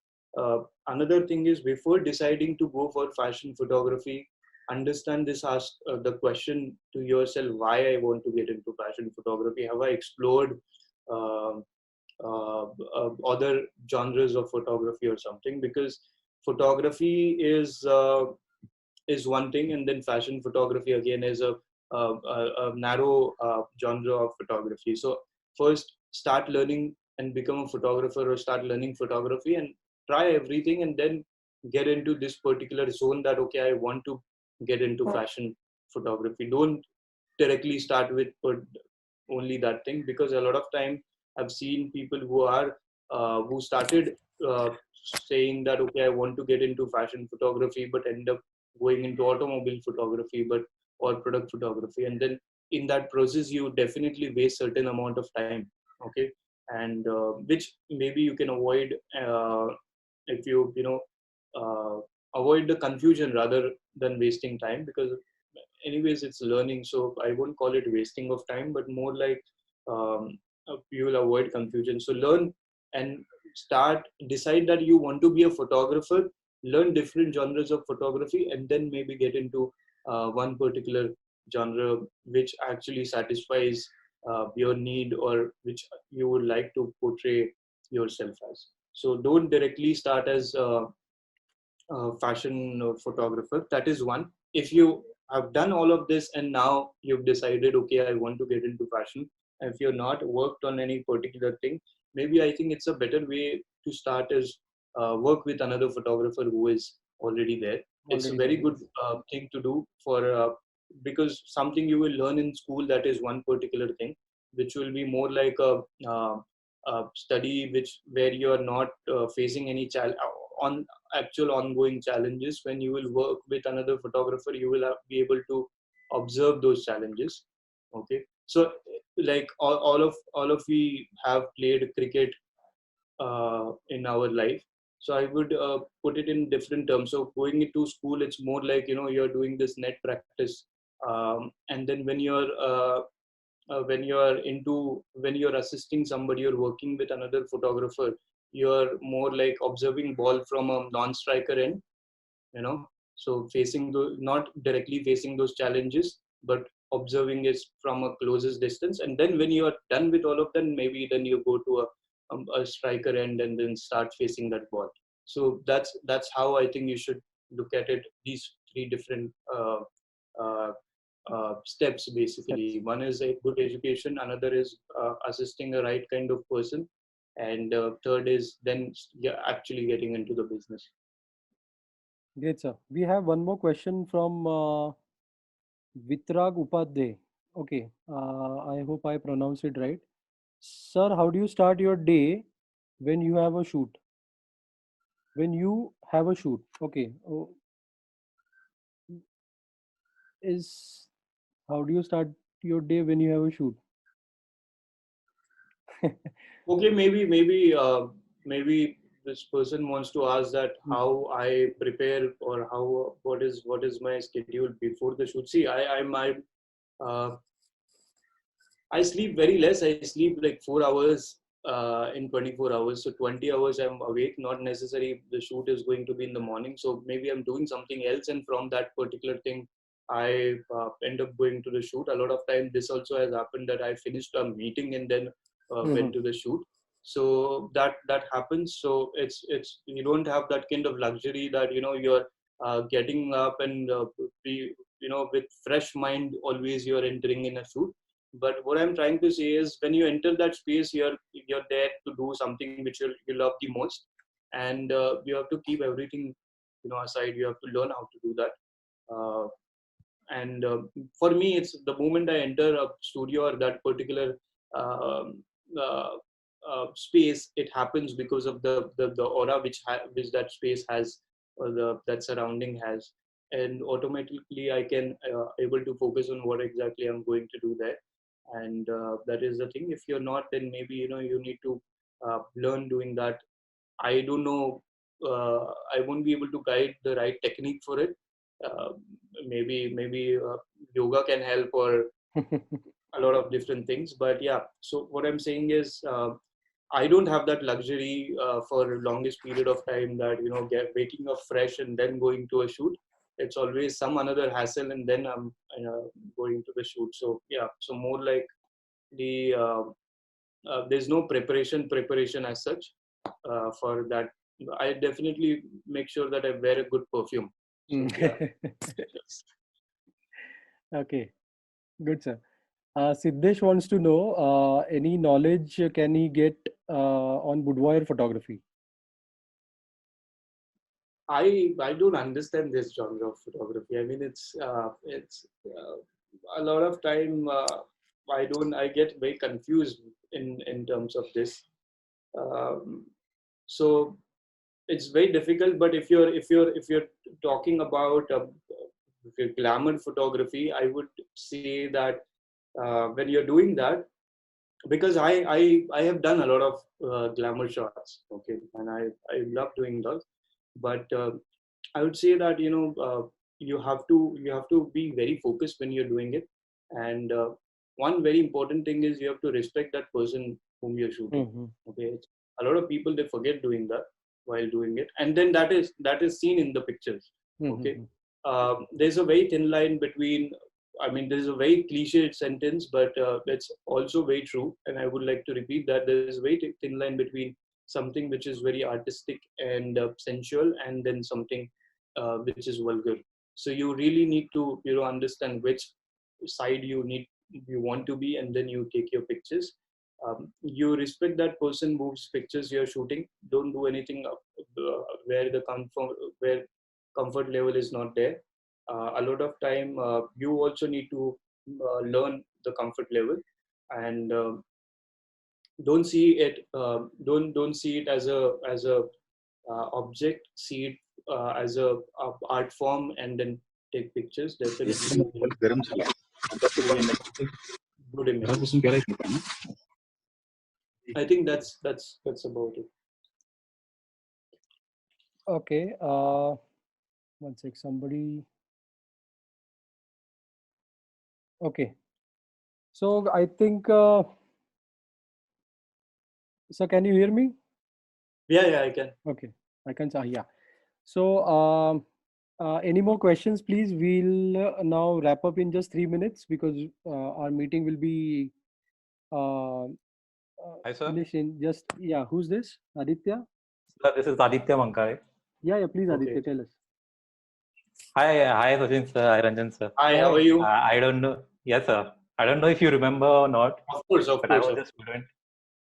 [SPEAKER 2] Another thing is, before deciding to go for fashion photography, understand this. Ask the question to yourself: why I want to get into fashion photography? Have I explored um other genres of photography or something? Because photography is one thing, and then fashion photography again is a narrow genre of photography. So first, start learning and become a photographer, or start learning photography and try everything, and then get into this particular zone that okay, I want to get into fashion photography. Don't directly start with only that thing, because a lot of time I've seen people who started saying that okay, I want to get into fashion photography, but end up going into automobile photography, but or product photography, and then in that process you definitely waste certain amount of time. Okay, and which maybe you can avoid if you avoid the confusion rather than wasting time, because anyways it's learning, so I won't call it wasting of time, but more like you will avoid confusion. So learn and decide that you want to be a photographer, learn different genres of photography, and then maybe get into one particular genre which actually satisfies your need, or which you would like to portray yourself as. So don't directly start as fashion photographer. That is one. If you have done all of this and now you've decided, okay, I want to get into fashion, if you're not worked on any particular thing, maybe I think it's a better way to start is work with another photographer who is already there. It's a
[SPEAKER 1] Already
[SPEAKER 2] very
[SPEAKER 1] there,
[SPEAKER 2] good
[SPEAKER 1] yes.
[SPEAKER 2] thing to do for because something you will learn in school, that is one particular thing, which will be more like a study which where you are not facing any challenge on actual ongoing challenges. When you will work with another photographer, you will be able to observe those challenges. Okay, so like all of we have played cricket in our life. So I would put it in different terms. So going into school, it's more like you're doing this net practice, and then when you're assisting somebody or working with another photographer, you're more like observing ball from a non-striker end, so facing not directly facing those challenges, but observing it from a closest distance. And then when you are done with all of them, maybe then you go to a striker end and then start facing that ball. So that's how I think you should look at it, these three different uh, steps basically.
[SPEAKER 1] Steps.
[SPEAKER 2] One is a good education, another is assisting a right kind of person, and third is then actually getting into the business.
[SPEAKER 1] Great, sir. We have one more question from Vitrag Upadhyay. Okay, I hope I pronounced it right. Sir, how do you start your day when you have a shoot? When you have a shoot, okay. Oh, is how do you start your day when you have a shoot?
[SPEAKER 2] Okay, maybe this person wants to ask that how I prepare, or how what is my schedule before the shoot. See, I uh, I sleep very less. I sleep like 4 hours in 24 hours. So 20 hours I'm awake. Not necessarily the shoot is going to be in the morning. So maybe I'm doing something else, and from that particular thing, I end up going to the shoot. A lot of time, this also has happened that I finished a meeting and then went to the shoot. So that happens. So it's you don't have that kind of luxury that you're getting up and be with fresh mind. Always you're entering in a shoot. But what I'm trying to say is, when you enter that space, you're there to do something which you love the most, and you have to keep everything aside. You have to learn how to do that. Uh, and for me, it's the moment I enter a studio or that particular um, uh, space, it happens because of the aura which that space has, or that surrounding has, and automatically I can able to focus on what exactly I'm going to do there. And that is the thing. If you're not, then maybe you need to learn doing that. I don't know. I won't be able to guide the right technique for it. Uh, maybe yoga can help, or a lot of different things. But yeah, so what I'm saying is, I don't have that luxury for longest period of time, that get waking up fresh and then going to a shoot. It's always some another hassle, and then I'm going to the shoot. So yeah, so more like the there's no preparation as such for that. I definitely make sure that I wear a good perfume. So yeah.
[SPEAKER 1] Okay, good, sir. Siddesh wants to know any knowledge can he get on boudoir photography?
[SPEAKER 2] I don't understand this genre of photography. I mean, it's a lot of time I get very confused in terms of this. Um, so it's very difficult. But if you're talking about glamour photography, I would say that when you're doing that, because I have done a lot of glamour shots, okay, and I love doing those. But I would say that you have to be very focused when you're doing it. And one very important thing is, you have to respect that person whom you're shooting. Okay, a lot of people, they forget doing that while doing it, and then that is seen in the pictures. Okay, there's a very thin line between. I mean, there's a very cliched sentence, but it's also very true. And I would like to repeat that there's a very thin line between something which is very artistic and sensual, and then something which is vulgar. So you really need to understand which side you want to be, and then you take your pictures. You respect that person whose pictures you're shooting. Don't do anything where comfort level is not there. A lot of time you also need to learn the comfort level, and don't see it don't see it as a object. See it as a art form, and then take pictures. Definitely
[SPEAKER 3] गरम चला है।
[SPEAKER 2] good
[SPEAKER 3] मेरा
[SPEAKER 2] image.
[SPEAKER 3] कुछ कह रहा है ना?
[SPEAKER 2] I think that's about it.
[SPEAKER 1] Okay. One sec. Somebody. Okay. So I think. So can you hear me?
[SPEAKER 2] Yeah, I can.
[SPEAKER 1] Okay, I can. Yeah. So any more questions, please? We'll now wrap up in just 3 minutes, because our meeting will be
[SPEAKER 6] Hi, sir.
[SPEAKER 1] finished in just, yeah. Who's this? Aditya?
[SPEAKER 6] Sir, this is Aditya Mankare.
[SPEAKER 1] Yeah, please,
[SPEAKER 2] Okay.
[SPEAKER 1] Aditya, tell us.
[SPEAKER 6] Hi, Sachin sir. Hi, Ranjan sir.
[SPEAKER 2] Hi, how are you?
[SPEAKER 6] I don't know. Yes, sir. I don't know if you remember or not,
[SPEAKER 2] Of course.
[SPEAKER 6] but I was a student.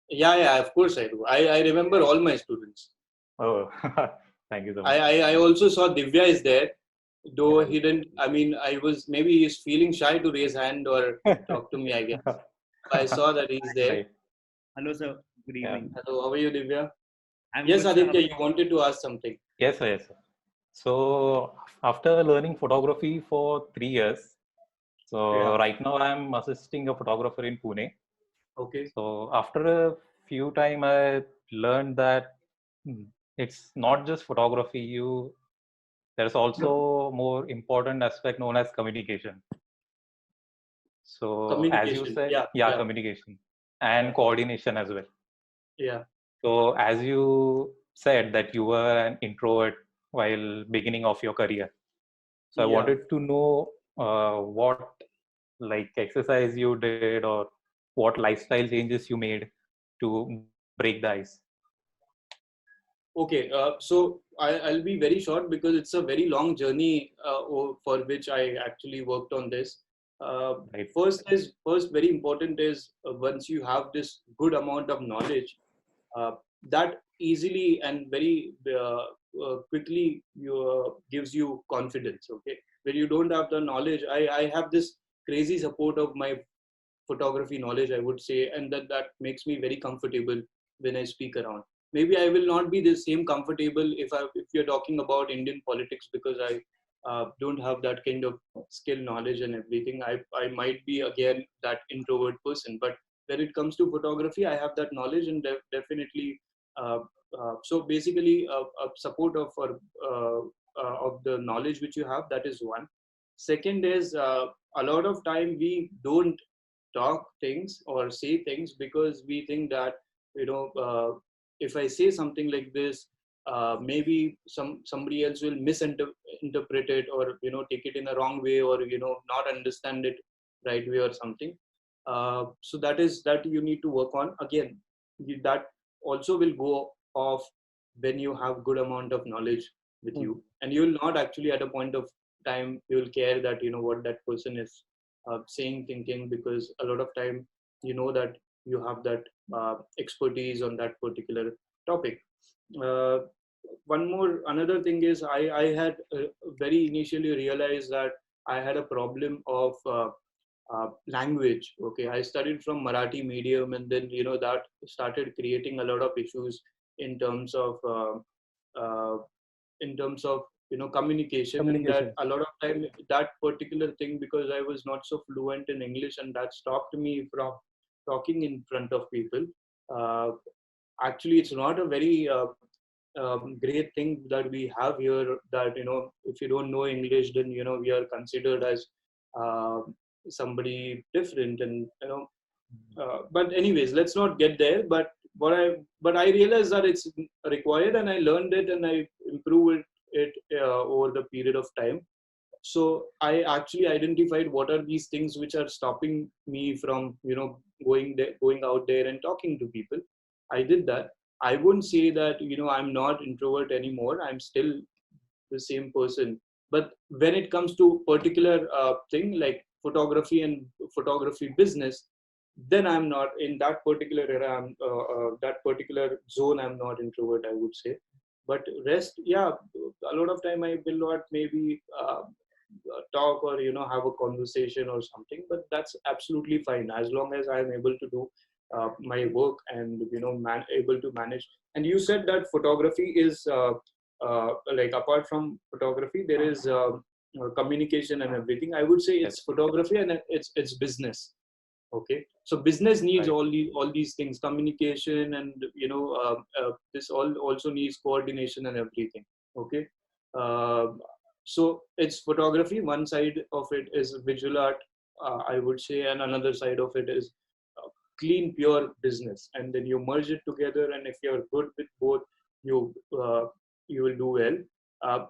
[SPEAKER 2] Yeah, of course I do. I remember all my students.
[SPEAKER 6] Oh, thank you so much.
[SPEAKER 2] I also saw Divya is there, though he didn't. I mean, maybe he's feeling shy to raise hand or talk to me, I guess. I saw that he's there.
[SPEAKER 6] Right.
[SPEAKER 7] Hello, sir. Good
[SPEAKER 6] Yeah.
[SPEAKER 7] evening.
[SPEAKER 2] Hello, how are you, Divya?
[SPEAKER 7] I'm
[SPEAKER 2] Yes,
[SPEAKER 7] good, sir.
[SPEAKER 2] Aditya, you wanted to ask something.
[SPEAKER 6] Yes, sir. Yes, sir. So after learning photography for 3 years, so
[SPEAKER 2] Yeah.
[SPEAKER 6] right now I'm assisting a photographer in Pune.
[SPEAKER 2] Okay.
[SPEAKER 6] So after a few time, I learned that it's not just photography. There's also more important aspect known as communication. So as you
[SPEAKER 2] Communication.
[SPEAKER 6] said,
[SPEAKER 2] Yeah.
[SPEAKER 6] communication and coordination as well.
[SPEAKER 2] Yeah.
[SPEAKER 6] So as you said that you were an introvert while beginning of your career. So I
[SPEAKER 2] Yeah.
[SPEAKER 6] wanted to know what like exercise you did or what lifestyle changes you made to break the ice.
[SPEAKER 2] Okay, so I'll be very short because it's a very long journey for which I actually worked on this.
[SPEAKER 6] Right.
[SPEAKER 2] First very important is once you have this good amount of knowledge, that easily and very quickly gives you confidence. Okay, when you don't have the knowledge, I have this crazy support of my photography knowledge, I would say, and that makes me very comfortable when I speak around. Maybe I will not be the same comfortable if you're talking about Indian politics because I don't have that kind of skill, knowledge, and everything. I might be again that introvert person, but when it comes to photography, I have that knowledge and definitely. Uh, so basically, a support of the knowledge which you have, that is one. Second is a lot of time we don't talk things or say things because we think that if I say something like this, maybe somebody else will misinterpret it or take it in a wrong way or not understand it right way or something. So that you need to work on again. That also will go off when you have good amount of knowledge with you, and you will not actually at a point of time you will care that what that person is saying, thinking, because a lot of time that you have that expertise on that particular topic. uh, Another thing is I had very initially realized that I had a problem of language. Okay, I studied from Marathi medium, and then that started creating a lot of issues in terms of uh, communication. And that a lot of time that particular thing, because I was not so fluent in English, and that stopped me from talking in front of people. uh, Actually, it's not a very great thing that we have here, that if you don't know English, then we are considered as uh, somebody different, and but anyways, let's not get there. But I realized that it's required, and I learned it, and I improved it over the period of time. So I actually identified what are these things which are stopping me from going out there and talking to people. I did that. I wouldn't say that I'm not introvert anymore. I'm still the same person. But when it comes to particular thing like photography and photography business, then I'm not in that particular era. That particular zone, I'm not introvert, I would say. But rest, yeah, a lot of time I will not maybe talk or have a conversation or something, but that's absolutely fine as long as I'm able to do my work and able to manage. And you said that photography is like apart from photography there is communication and everything. I would say it's photography and it's business. Okay, so business needs all these things, communication, and this all also needs coordination and everything. Okay. uh, so it's photography, one side of it is visual art, I would say, and another side of it is clean pure business, and then you merge it together, and if you're good with both, you uh, you will do well.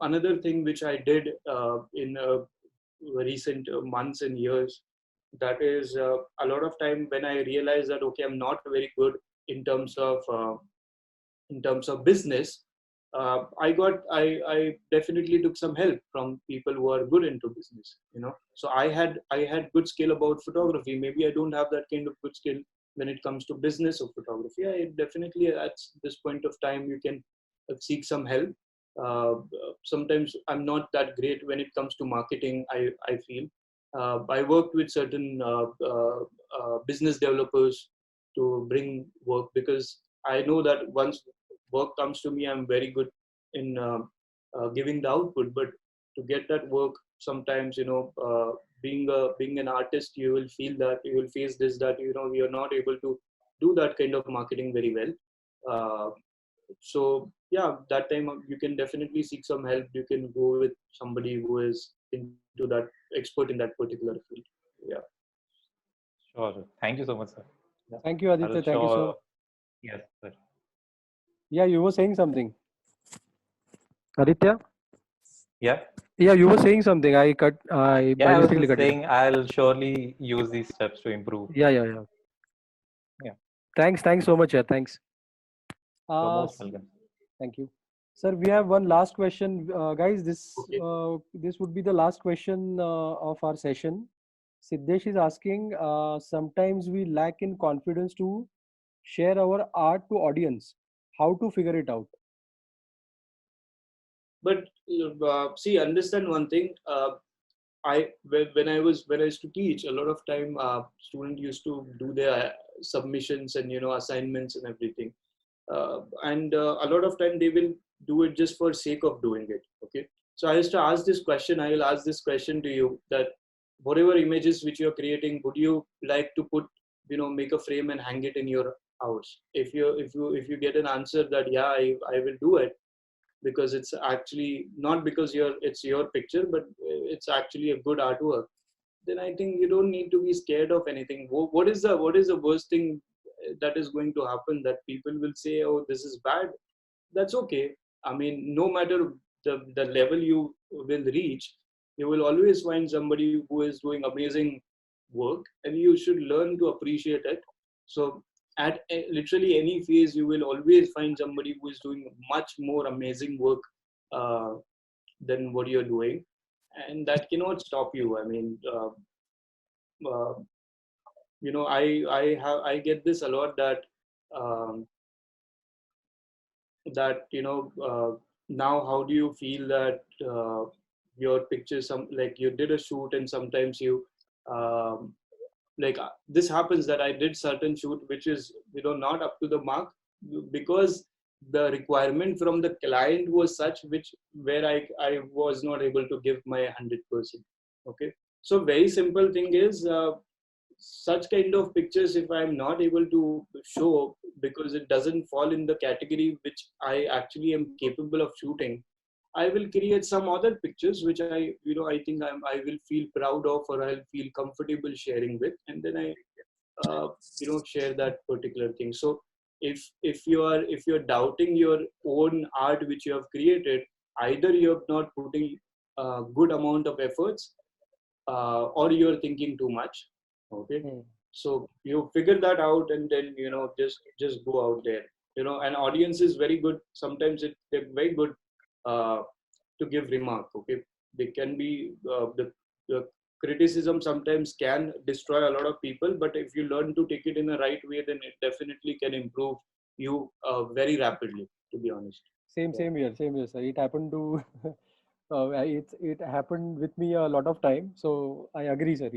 [SPEAKER 2] Another thing which I did in recent months and years, that is a lot of time when I realized that okay, I'm not very good in terms of business. I definitely took some help from people who are good into business. So I had good skill about photography. Maybe I don't have that kind of good skill when it comes to business of photography. I definitely at this point of time you can seek some help. uh, Sometimes I'm not that great when it comes to marketing. I feel I worked with certain business developers to bring work, because I know that once work comes to me, I'm very good in giving the output. But to get that work, sometimes being an artist, you will feel that you will face this, that you're not able to do that kind of marketing very well. Uh, so yeah, that time you can definitely seek some help. You can go with somebody who is into that expert in that particular field. Yeah.
[SPEAKER 6] Sure. Thank you so much, sir. Yeah.
[SPEAKER 1] Thank you, Aditya.
[SPEAKER 6] I'll
[SPEAKER 1] Thank you, sir.
[SPEAKER 6] sure. Yes, sir.
[SPEAKER 1] Yeah, you were saying something. Aditya?
[SPEAKER 6] Yeah.
[SPEAKER 1] Yeah, you were saying something. I cut. I
[SPEAKER 6] Yeah,
[SPEAKER 1] by
[SPEAKER 6] I was
[SPEAKER 1] mistakenly
[SPEAKER 6] just
[SPEAKER 1] cut it.
[SPEAKER 6] saying I'll surely use these steps to improve.
[SPEAKER 1] Yeah, yeah, yeah.
[SPEAKER 6] Yeah.
[SPEAKER 1] Thanks so much. Yeah, thanks.
[SPEAKER 6] You're
[SPEAKER 1] Uh,
[SPEAKER 6] most welcome.
[SPEAKER 1] Thank you, sir. We have one last question, guys.
[SPEAKER 2] Okay.
[SPEAKER 1] This would be the last question of our session. Siddesh is asking. Sometimes we lack in confidence to share our art to audience. How to figure it out?
[SPEAKER 2] But see, understand one thing. When I used to teach, a lot of time student used to do their submissions and assignments and everything, and a lot of time they will do it just for sake of doing it. Okay, so I used to ask this question. I will ask this question to you that whatever images which you are creating, would you like to put, make a frame and hang it in your house? If you get an answer that yeah, I will do it, because it's actually not because it's your picture, but it's actually a good artwork, then I think you don't need to be scared of anything. What is the worst thing that is going to happen, that people will say, oh, this is bad? That's okay. I mean, no matter the level you will reach, you will always find somebody who is doing amazing work, and you should learn to appreciate it. So at literally any phase, you will always find somebody who is doing much more amazing work uh, than what you're doing, and that cannot stop you. I mean, uh, I get this a lot, that um, now how do you feel that your pictures, some like you did a shoot and sometimes you um, this happens, that I did certain shoot which is not up to the mark, because the requirement from the client was such, which where I was not able to give my 100%. Okay, so very simple thing is, such kind of pictures, if I'm not able to show because it doesn't fall in the category which I actually am capable of shooting, I will create some other pictures which I think I will feel proud of, or I'll feel comfortable sharing with, and then I share that particular thing. So if you're doubting your own art which you have created, either you have not putting a good amount of efforts, or you're thinking too much. Okay, so you figure that out, and then just go out there. An audience is very good. Sometimes they're very good uh, to give remark. Okay, they can be the criticism sometimes can destroy a lot of people, but if you learn to take it in the right way, then it definitely can improve you very rapidly, to be honest.
[SPEAKER 1] Same here, sir. It happened to it happened with me a lot of time. So I agree, sir.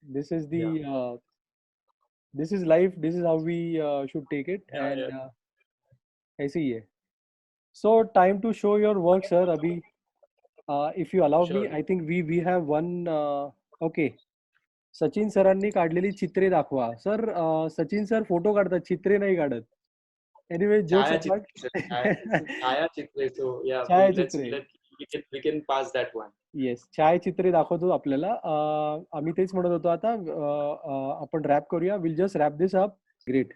[SPEAKER 1] This is the
[SPEAKER 2] Yeah,
[SPEAKER 1] this is life. This is how we should take it,
[SPEAKER 2] yeah,
[SPEAKER 1] and
[SPEAKER 2] yeah.
[SPEAKER 1] ऐसे ही है. So time to show your work, sir. Abhi, if you allow me,
[SPEAKER 2] Sure.
[SPEAKER 1] I think we have one. Okay. Sachin सरांनी काढलेली चित्रे दाखवा sir. Sachin sir photo काढतात, चित्रे नाही काढत. Anyway jokes apart.
[SPEAKER 2] Chayachitra, Chayachitra. So yeah,
[SPEAKER 1] छायाचित्रे.
[SPEAKER 2] we can pass that one.
[SPEAKER 1] Yes, छायाचित्रे दाखवतो आपल्याला. आम्ही तेच म्हणत होतो आता. आपण रॅप करूया. We'll just wrap this up. Great.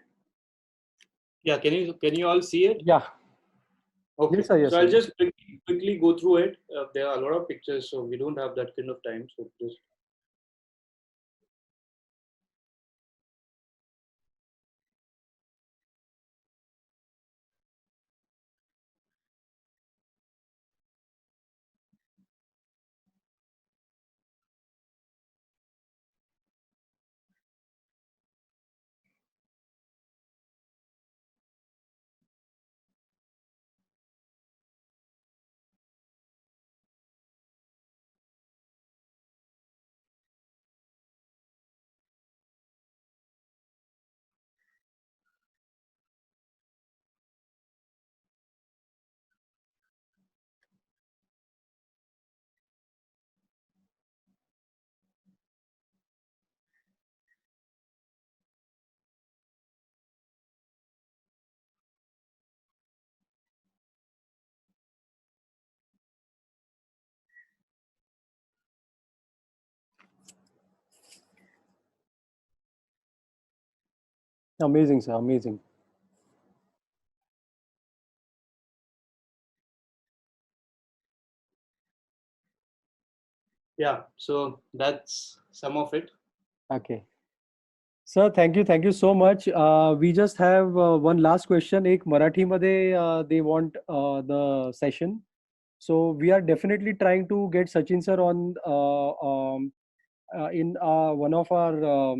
[SPEAKER 2] Yeah, can you all see it?
[SPEAKER 1] या.
[SPEAKER 2] Okay.
[SPEAKER 1] Yes, sir. Yes,
[SPEAKER 2] So I'll
[SPEAKER 1] sir.
[SPEAKER 2] just quickly go through it. There are a lot of pictures, so we don't have that kind of time. So just
[SPEAKER 1] Amazing, sir. Amazing.
[SPEAKER 2] Yeah, so that's some of it.
[SPEAKER 1] Okay. Sir, thank you so much. We just have one last question. एक मराठी मध्ये they want the session. So we are definitely trying to get Sachin sir on in one of our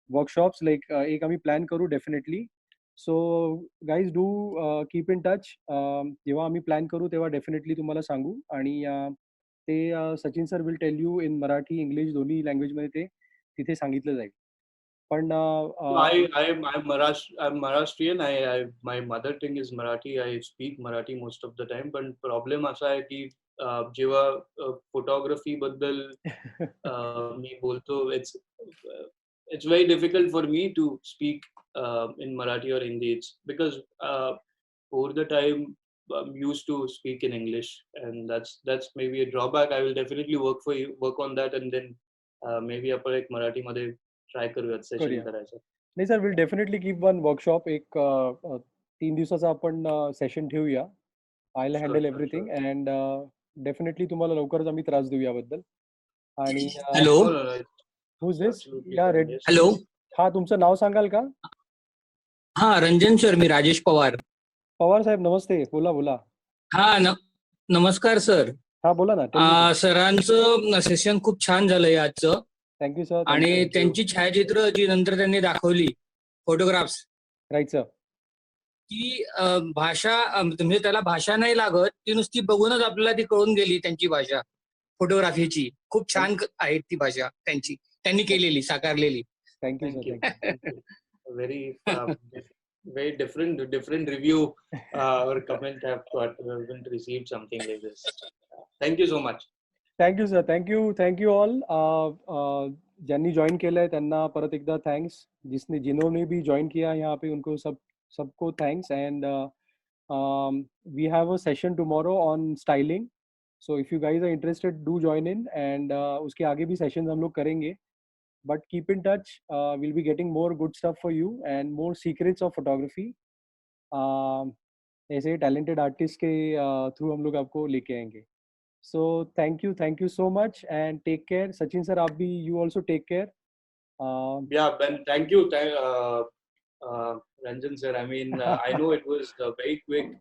[SPEAKER 1] workshops. Like एक आम्ही plan करू definitely. So guys do keep in touch. जेव्हा आम्ही plan करू तेव्हा definitely तुम्हाला सांगू आणि ते Sachin sir will tell you in Marathi, English दोन्ही language मध्ये ते तिथे सांगितलं जाईल. पण
[SPEAKER 2] I'm Maharashtrian. My mother tongue is Marathi. I speak Marathi most of the time. But problem असा आहे की जेव्हा photography बद्दल मी बोलतो, it's very difficult for me to speak in Marathi or Hindi. It's because over the time I'm used to speak in English, and that's maybe a drawback. I will definitely work on that, and then maybe आपण एक मराठी मध्ये try करूयात session करायचं.
[SPEAKER 1] नाही sir, will definitely keep one workshop. एक 3 दिवसाचा आपण session ठेवूया. I will handle everything and definitely तुम्हाला लवकरच आम्ही त्रास देऊ याबद्दल. आणि
[SPEAKER 8] हॅलो,
[SPEAKER 1] हु इज दिस? या रेड.
[SPEAKER 8] हॅलो,
[SPEAKER 1] हा, तुमचं नाव सांगाल का?
[SPEAKER 8] हा रंजन सर, मी राजेश पवार.
[SPEAKER 1] पवार साहेब नमस्ते. बोला बोला.
[SPEAKER 8] हा नमस्कार सर.
[SPEAKER 1] हा बोला ना.
[SPEAKER 8] सरांचं सेशन खूप छान झालंय आजचं.
[SPEAKER 1] Thank you sir.
[SPEAKER 8] आणि त्यांची छायाचित्र जी नंतर त्यांनी दाखवली, फोटोग्राफ्स,
[SPEAKER 1] राईट सर,
[SPEAKER 8] ती भाषा म्हणजे त्याला भाषा नाही लागत, ती नुसती बघूनच आपल्याला ती कळून गेली. त्यांची भाषा फोटोग्राफीची खूप छान आहे. ती भाषा त्यांनी केलेली, साकारलेली.
[SPEAKER 1] Thank you sir.
[SPEAKER 2] very different review or comment haven't received something like this. Thank you so much.
[SPEAKER 1] Thank you sir. Thank you all. ज्यांनी ज्वाइन केलंय त्यांना परत एकदा थँक्स. जिन्होंने भी ज्वाइन किया यहाँ पे उनको सबको thanks. And we have a session tomorrow on styling. So if you guys are interested do join in. And उसके आगे भी सेशंस हम लोग करेंगे. But keep in touch. We'll be getting more good stuff for you and more secrets of photography. ऐसे talented artist के through हम लोग आपको लेके आएंगे. So thank you so much and take care. Sachin sir, aap bhi, you also take care.
[SPEAKER 2] Yeah, Ben, thank you, Ranjan sir. I mean, I know it was very quick.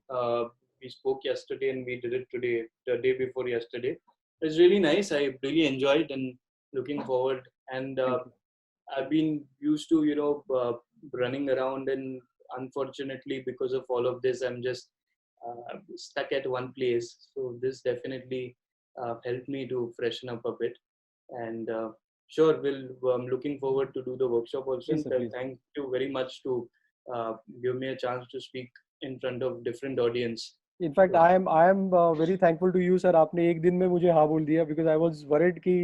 [SPEAKER 2] We spoke yesterday and we did it today, the day before yesterday. It's really nice. I really enjoyed and looking forward. And I've been used to, running around, and unfortunately, because of all of this, I'm just stuck at one place. So this definitely helped me to freshen up a bit. And sure, I'm looking forward to do the workshop also.
[SPEAKER 1] Yes, sir,
[SPEAKER 2] thank you very much to give me a chance to speak in front of different audience.
[SPEAKER 1] In fact, I am very thankful to you, sir. आपने एक दिन में मुझे हाँ बोल दिया, because I was worried कि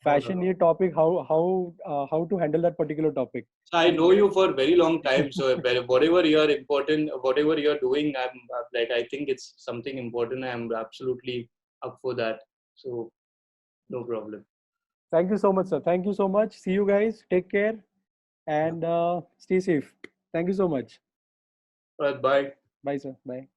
[SPEAKER 1] fashion ये topic, how to handle that particular topic.
[SPEAKER 2] So I know you for a very long time. So whatever you're important, whatever you're doing, I'm like, I think it's something important. I'm absolutely up for that. So no problem.
[SPEAKER 1] Thank you so much, sir. Thank you so much. See you guys. Take care and stay safe. Thank you so much.
[SPEAKER 2] Bye.
[SPEAKER 1] Bye, sir. Bye.